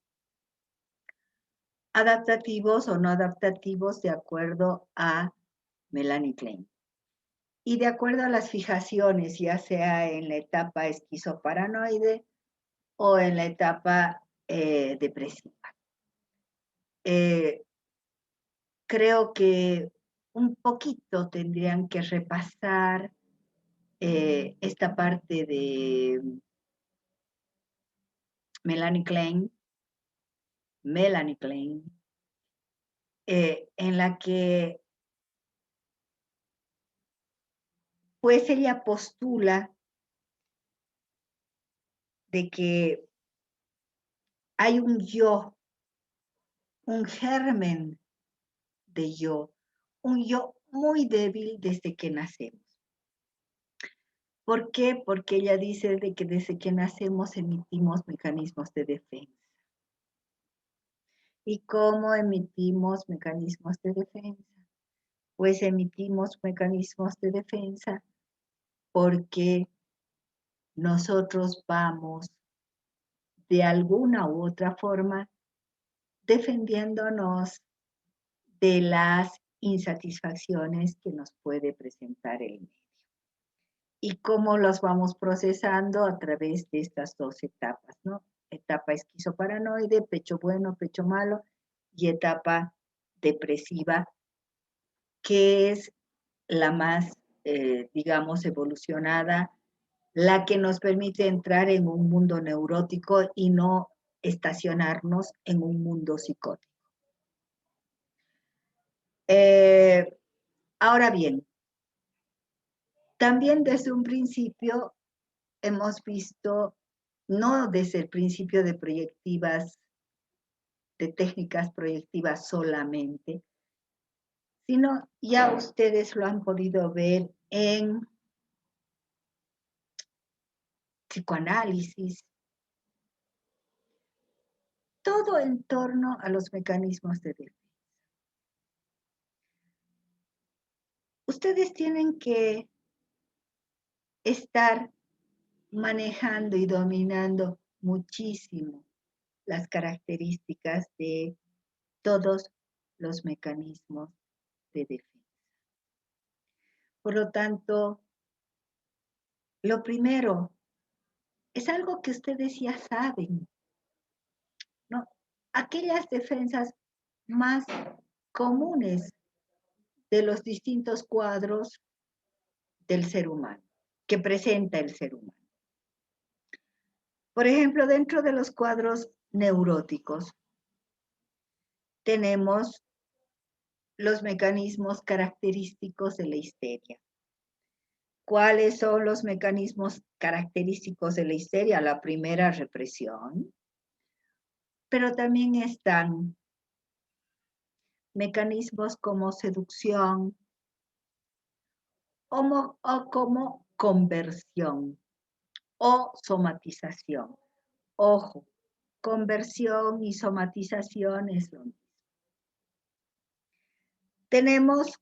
adaptativos o no adaptativos de acuerdo a Melanie Klein. Y de acuerdo a las fijaciones, ya sea en la etapa esquizoparanoide o en la etapa depresiva. Creo que un poquito tendrían que repasar esta parte de Melanie Klein, en la que pues ella postula de que hay un yo, un germen de yo, un yo muy débil desde que nacemos. ¿Por qué? Porque ella dice de que desde que nacemos emitimos mecanismos de defensa. ¿Y cómo emitimos mecanismos de defensa? Pues emitimos mecanismos de defensa porque nosotros vamos de alguna u otra forma defendiéndonos de las insatisfacciones que nos puede presentar el medio. ¿Y cómo los vamos procesando? A través de estas dos etapas, ¿no? Etapa esquizoparanoide, pecho bueno, pecho malo, y etapa depresiva, que es la más, digamos, evolucionada, la que nos permite entrar en un mundo neurótico y no estacionarnos en un mundo psicótico. Ahora bien, también desde un principio hemos visto, no desde el principio de proyectivas, de técnicas proyectivas solamente, sino ya ustedes lo han podido ver en psicoanálisis, todo en torno a los mecanismos de defensa. Ustedes tienen que estar manejando y dominando muchísimo las características de todos los mecanismos de defensa. Por lo tanto, lo primero es algo que ustedes ya saben, ¿no? Aquellas defensas más comunes de los distintos cuadros del ser humano, que presenta el ser humano. Por ejemplo, dentro de los cuadros neuróticos, tenemos los mecanismos característicos de la histeria. ¿Cuáles son los mecanismos característicos de la histeria? La primera, represión, pero también están mecanismos como seducción o como conversión o somatización. Ojo, conversión y somatización es lo mismo. Tenemos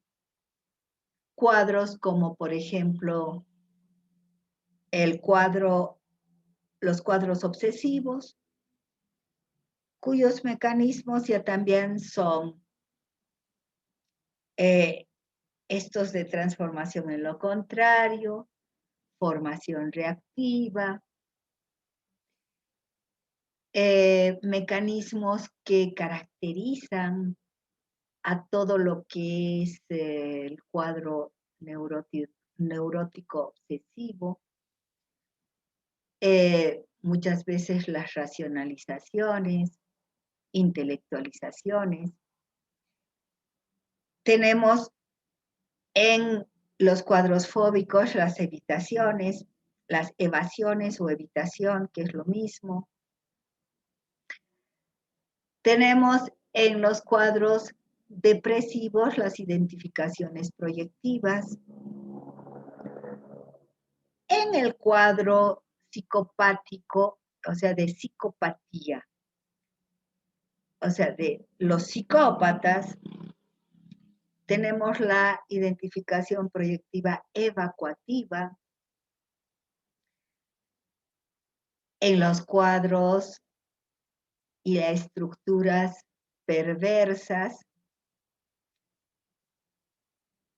cuadros como, por ejemplo, los cuadros obsesivos, cuyos mecanismos ya también son estos de transformación en lo contrario, formación reactiva, mecanismos que caracterizan a todo lo que es el cuadro neurótico obsesivo, muchas veces las racionalizaciones, intelectualizaciones. Tenemos en los cuadros fóbicos las evitaciones, las evasiones o evitación, que es lo mismo. Tenemos en los cuadros depresivos las identificaciones proyectivas. En el cuadro psicopático, o sea, de psicopatía, o sea, de los psicópatas, tenemos la identificación proyectiva evacuativa. En los cuadros y las estructuras perversas,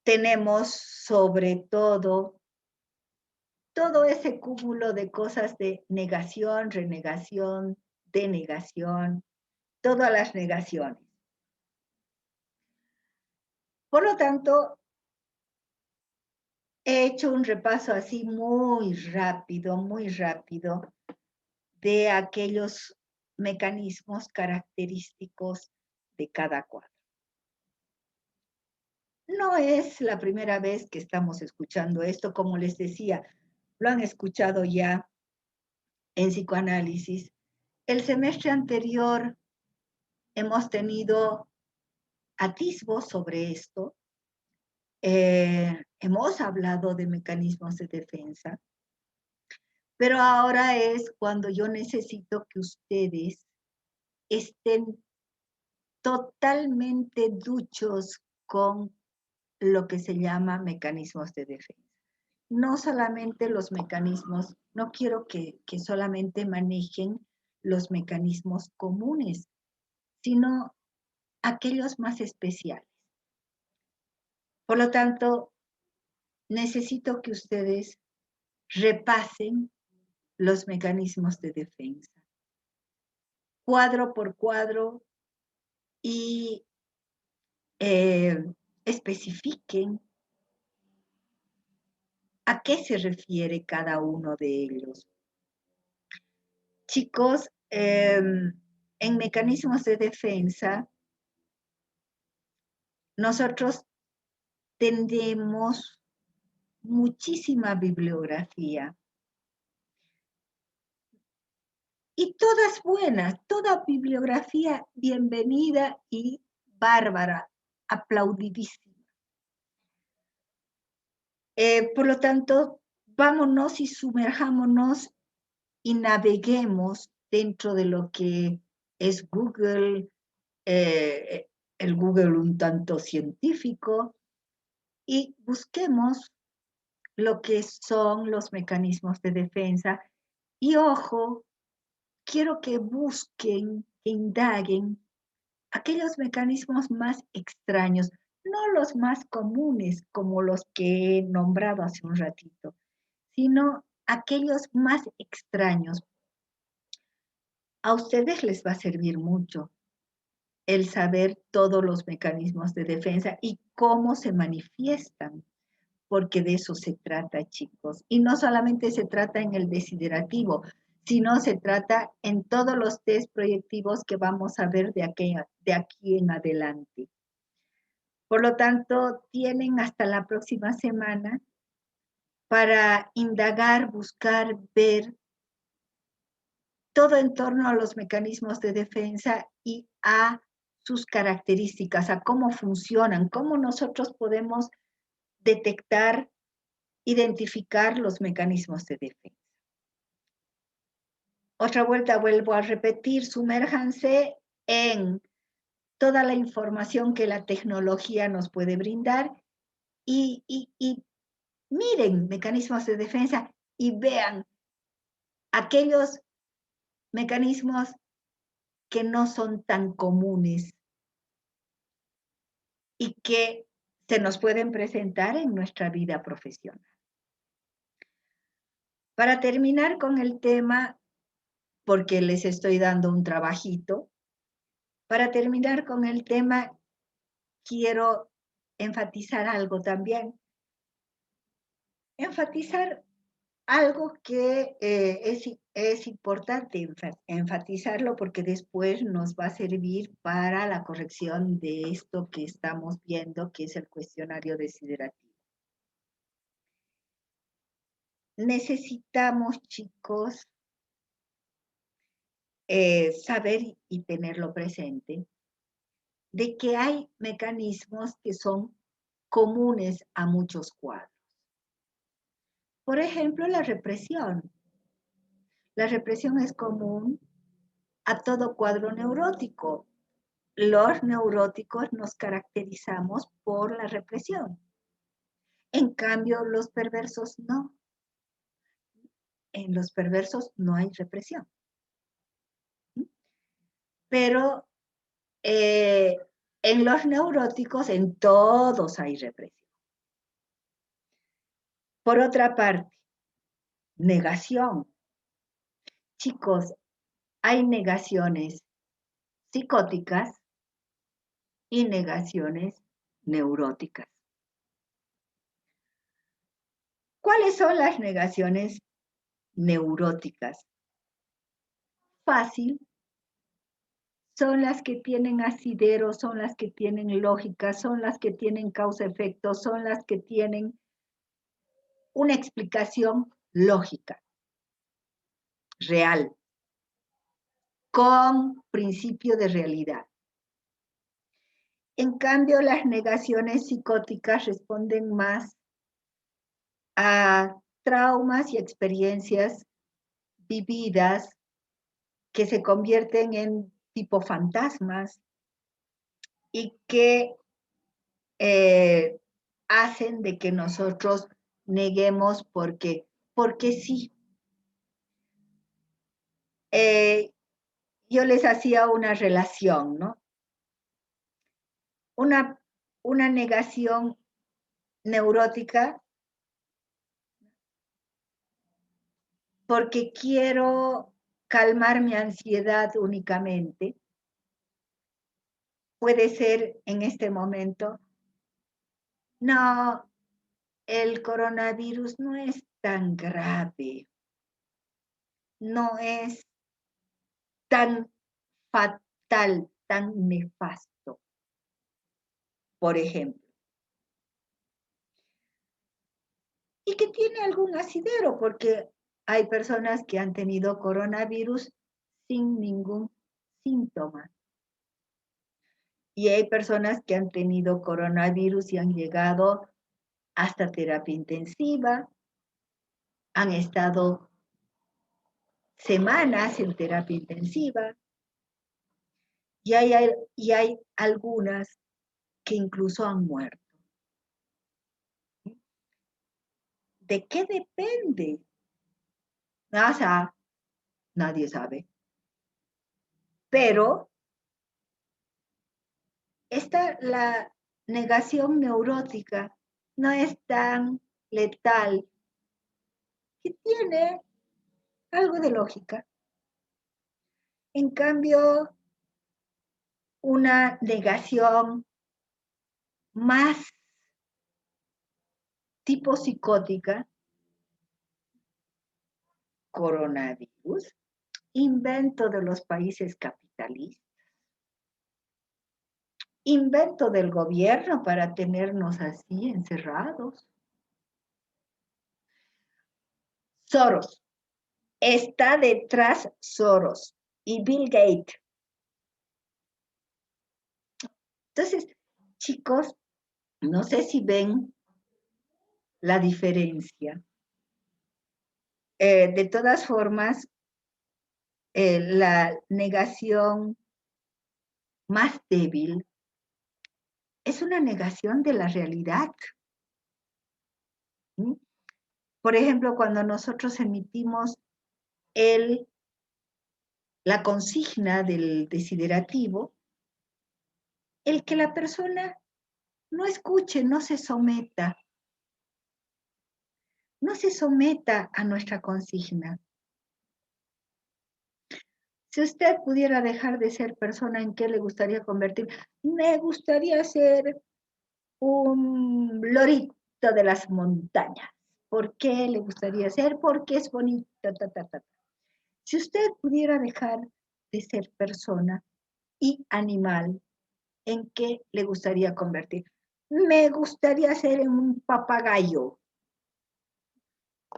tenemos sobre todo ese cúmulo de cosas de negación, renegación, denegación, todas las negaciones. Por lo tanto, he hecho un repaso así muy rápido de aquellos mecanismos característicos de cada cuadro. No es la primera vez que estamos escuchando esto, como les decía, lo han escuchado ya en psicoanálisis. El semestre anterior hemos tenido atisbos sobre esto. Hemos hablado de mecanismos de defensa, pero ahora es cuando yo necesito que ustedes estén totalmente duchos con lo que se llama mecanismos de defensa. No solamente los mecanismos, no quiero que solamente manejen los mecanismos comunes, sino aquellos más especiales. Por lo tanto, necesito que ustedes repasen los mecanismos de defensa, cuadro por cuadro, y especifiquen a qué se refiere cada uno de ellos. Chicos, en mecanismos de defensa, nosotros tenemos muchísima bibliografía. Y todas buenas, toda bibliografía bienvenida y bárbara, aplaudidísima. Por lo tanto, vámonos y sumerjámonos y naveguemos dentro de lo que es Google, el Google un tanto científico, y busquemos lo que son los mecanismos de defensa. Y ojo, quiero que busquen, que indaguen aquellos mecanismos más extraños, no los más comunes como los que he nombrado hace un ratito, sino aquellos más extraños. A ustedes les va a servir mucho el saber todos los mecanismos de defensa y cómo se manifiestan, porque de eso se trata, chicos. Y no solamente se trata en el desiderativo, sino se trata en todos los test proyectivos que vamos a ver de aquí en adelante. Por lo tanto, tienen hasta la próxima semana para indagar, buscar, ver todo en torno a los mecanismos de defensa y a sus características, a cómo funcionan, cómo nosotros podemos detectar, identificar los mecanismos de defensa. Otra vuelta vuelvo a repetir, sumérjanse en toda la información que la tecnología nos puede brindar y miren mecanismos de defensa y vean aquellos mecanismos que no son tan comunes y que se nos pueden presentar en nuestra vida profesional. Para terminar con el tema, porque les estoy dando un trabajito, para terminar con el tema, quiero enfatizar algo también. Enfatizar algo que es importante enfatizarlo porque después nos va a servir para la corrección de esto que estamos viendo, que es el cuestionario desiderativo. Necesitamos, chicos, saber y tenerlo presente, de que hay mecanismos que son comunes a muchos cuadros. Por ejemplo, la represión. La represión es común a todo cuadro neurótico. Los neuróticos nos caracterizamos por la represión. En cambio, los perversos no. En los perversos no hay represión. Pero en los neuróticos, en todos hay represión. Por otra parte, negación. Chicos, hay negaciones psicóticas y negaciones neuróticas. ¿Cuáles son las negaciones neuróticas? Fácil. Son las que tienen asidero, son las que tienen lógica, son las que tienen causa-efecto, son las que tienen una explicación lógica, real, con principio de realidad. En cambio, las negaciones psicóticas responden más a traumas y experiencias vividas que se convierten en tipo fantasmas y que hacen de que nosotros neguemos porque sí. Yo les hacía una relación, ¿no? Una negación neurótica porque quiero calmar mi ansiedad únicamente. Puede ser en este momento, no, el coronavirus no es tan grave, no es tan fatal, tan nefasto, por ejemplo. Y que tiene algún asidero, porque hay personas que han tenido coronavirus sin ningún síntoma. Y hay personas que han tenido coronavirus y han llegado hasta terapia intensiva, han estado semanas en terapia intensiva, y hay algunas que incluso han muerto. ¿De qué depende? Nadie sabe. Pero la negación neurótica no es tan letal, que tiene algo de lógica. En cambio, una negación más tipo psicótica, coronavirus, invento de los países capitalistas, invento del gobierno para tenernos así encerrados. Soros, está detrás Soros y Bill Gates. Entonces, chicos, no sé si ven la diferencia. De todas formas, la negación más débil es una negación de la realidad. ¿Mm? Por ejemplo, cuando nosotros emitimos la consigna del desiderativo, el que la persona no escuche, no se someta a nuestra consigna. Si usted pudiera dejar de ser persona, ¿en qué le gustaría convertir? Me gustaría ser un lorito de las montañas. ¿Por qué le gustaría ser? Porque es bonito. Si usted pudiera dejar de ser persona y animal, ¿en qué le gustaría convertir? Me gustaría ser un papagayo.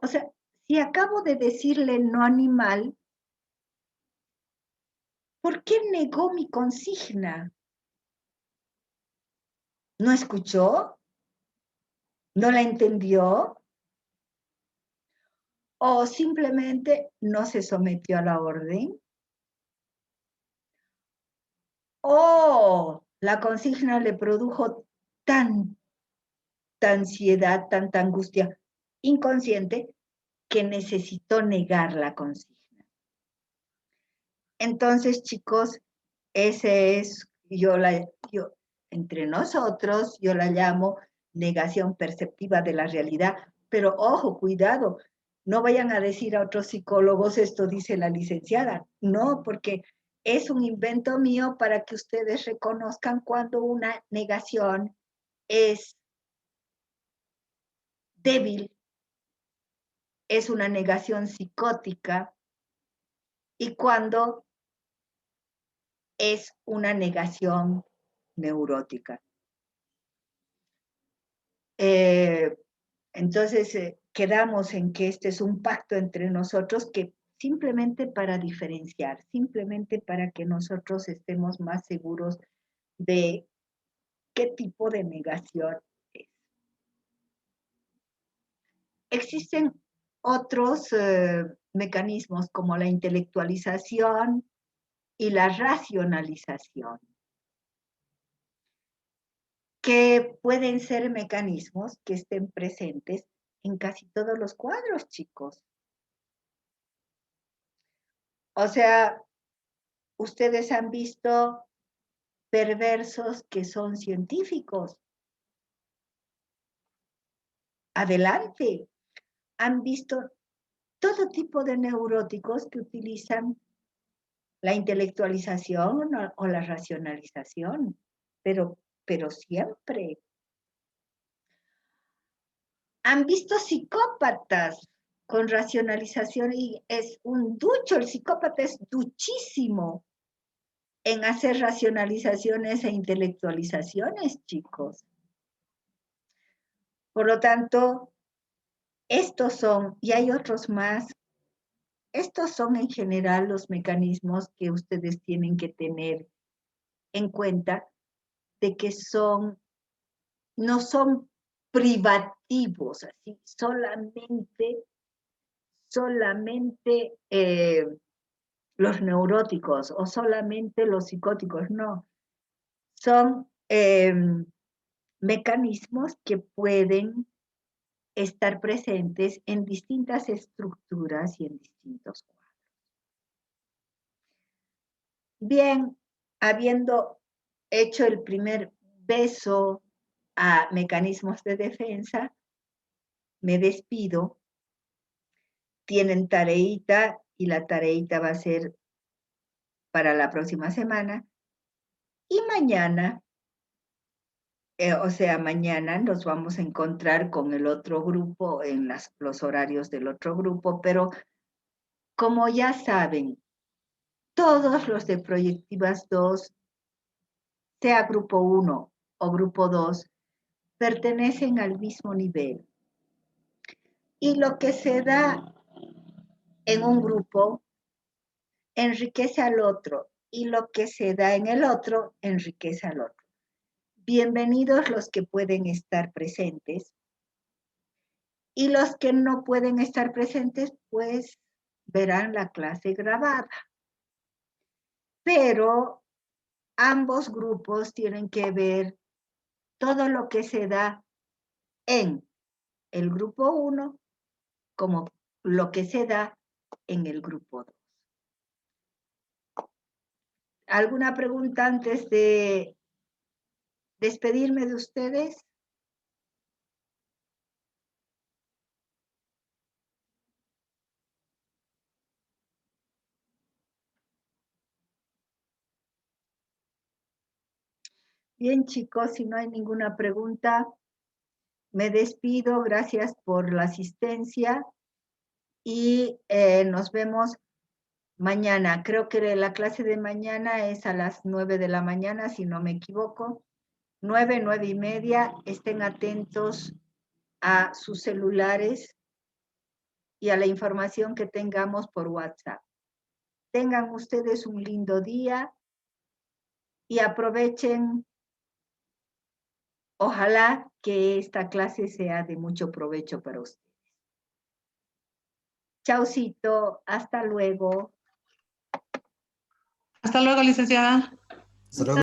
O sea, si acabo de decirle no animal, ¿por qué negó mi consigna? ¿No escuchó? ¿No la entendió? ¿O simplemente no se sometió a la orden? ¿O la consigna le produjo tanta ansiedad, tanta angustia inconsciente que necesitó negar la consigna? Entonces, chicos, ese es, entre nosotros, yo la llamo negación perceptiva de la realidad. Pero ojo, cuidado, no vayan a decir a otros psicólogos, esto dice la licenciada. No, porque es un invento mío para que ustedes reconozcan cuando una negación es débil, es una negación psicótica, y cuando es una negación neurótica. Entonces, quedamos en que este es un pacto entre nosotros que simplemente para diferenciar, simplemente para que nosotros estemos más seguros de qué tipo de negación es. Existen otros mecanismos como la intelectualización y la racionalización, que pueden ser mecanismos que estén presentes en casi todos los cuadros, chicos. O sea, ustedes han visto perversos que son científicos. Adelante. Han visto todo tipo de neuróticos que utilizan la intelectualización o la racionalización, pero siempre. Han visto psicópatas con racionalización y es un ducho, el psicópata es duchísimo en hacer racionalizaciones e intelectualizaciones, chicos. Por lo tanto, estos son, y hay otros más, estos son en general los mecanismos que ustedes tienen que tener en cuenta de que no son privativos, así, solamente los neuróticos o solamente los psicóticos, no. Son mecanismos que pueden estar presentes en distintas estructuras y en distintos cuadros. Bien, habiendo hecho el primer beso a mecanismos de defensa, me despido. Tienen tareita y la tareita va a ser para la próxima semana. Y mañana, mañana nos vamos a encontrar con el otro grupo en los horarios del otro grupo, pero como ya saben, todos los de Proyectivas 2, sea grupo 1 o grupo 2, pertenecen al mismo nivel. Y lo que se da en un grupo enriquece al otro, y lo que se da en el otro enriquece al otro. Bienvenidos los que pueden estar presentes, y los que no pueden estar presentes, pues verán la clase grabada. Pero ambos grupos tienen que ver todo lo que se da en el grupo 1 como lo que se da en el grupo 2. ¿Alguna pregunta antes de despedirme de ustedes? Bien, chicos, si no hay ninguna pregunta, me despido. Gracias por la asistencia y nos vemos mañana. Creo que la clase de mañana es a las 9 de la mañana, si no me equivoco. 9, 9:30. Estén atentos a sus celulares y a la información que tengamos por WhatsApp. Tengan ustedes un lindo día y aprovechen. Ojalá que esta clase sea de mucho provecho para ustedes. Chaucito, hasta luego. Hasta luego, licenciada. Hasta luego.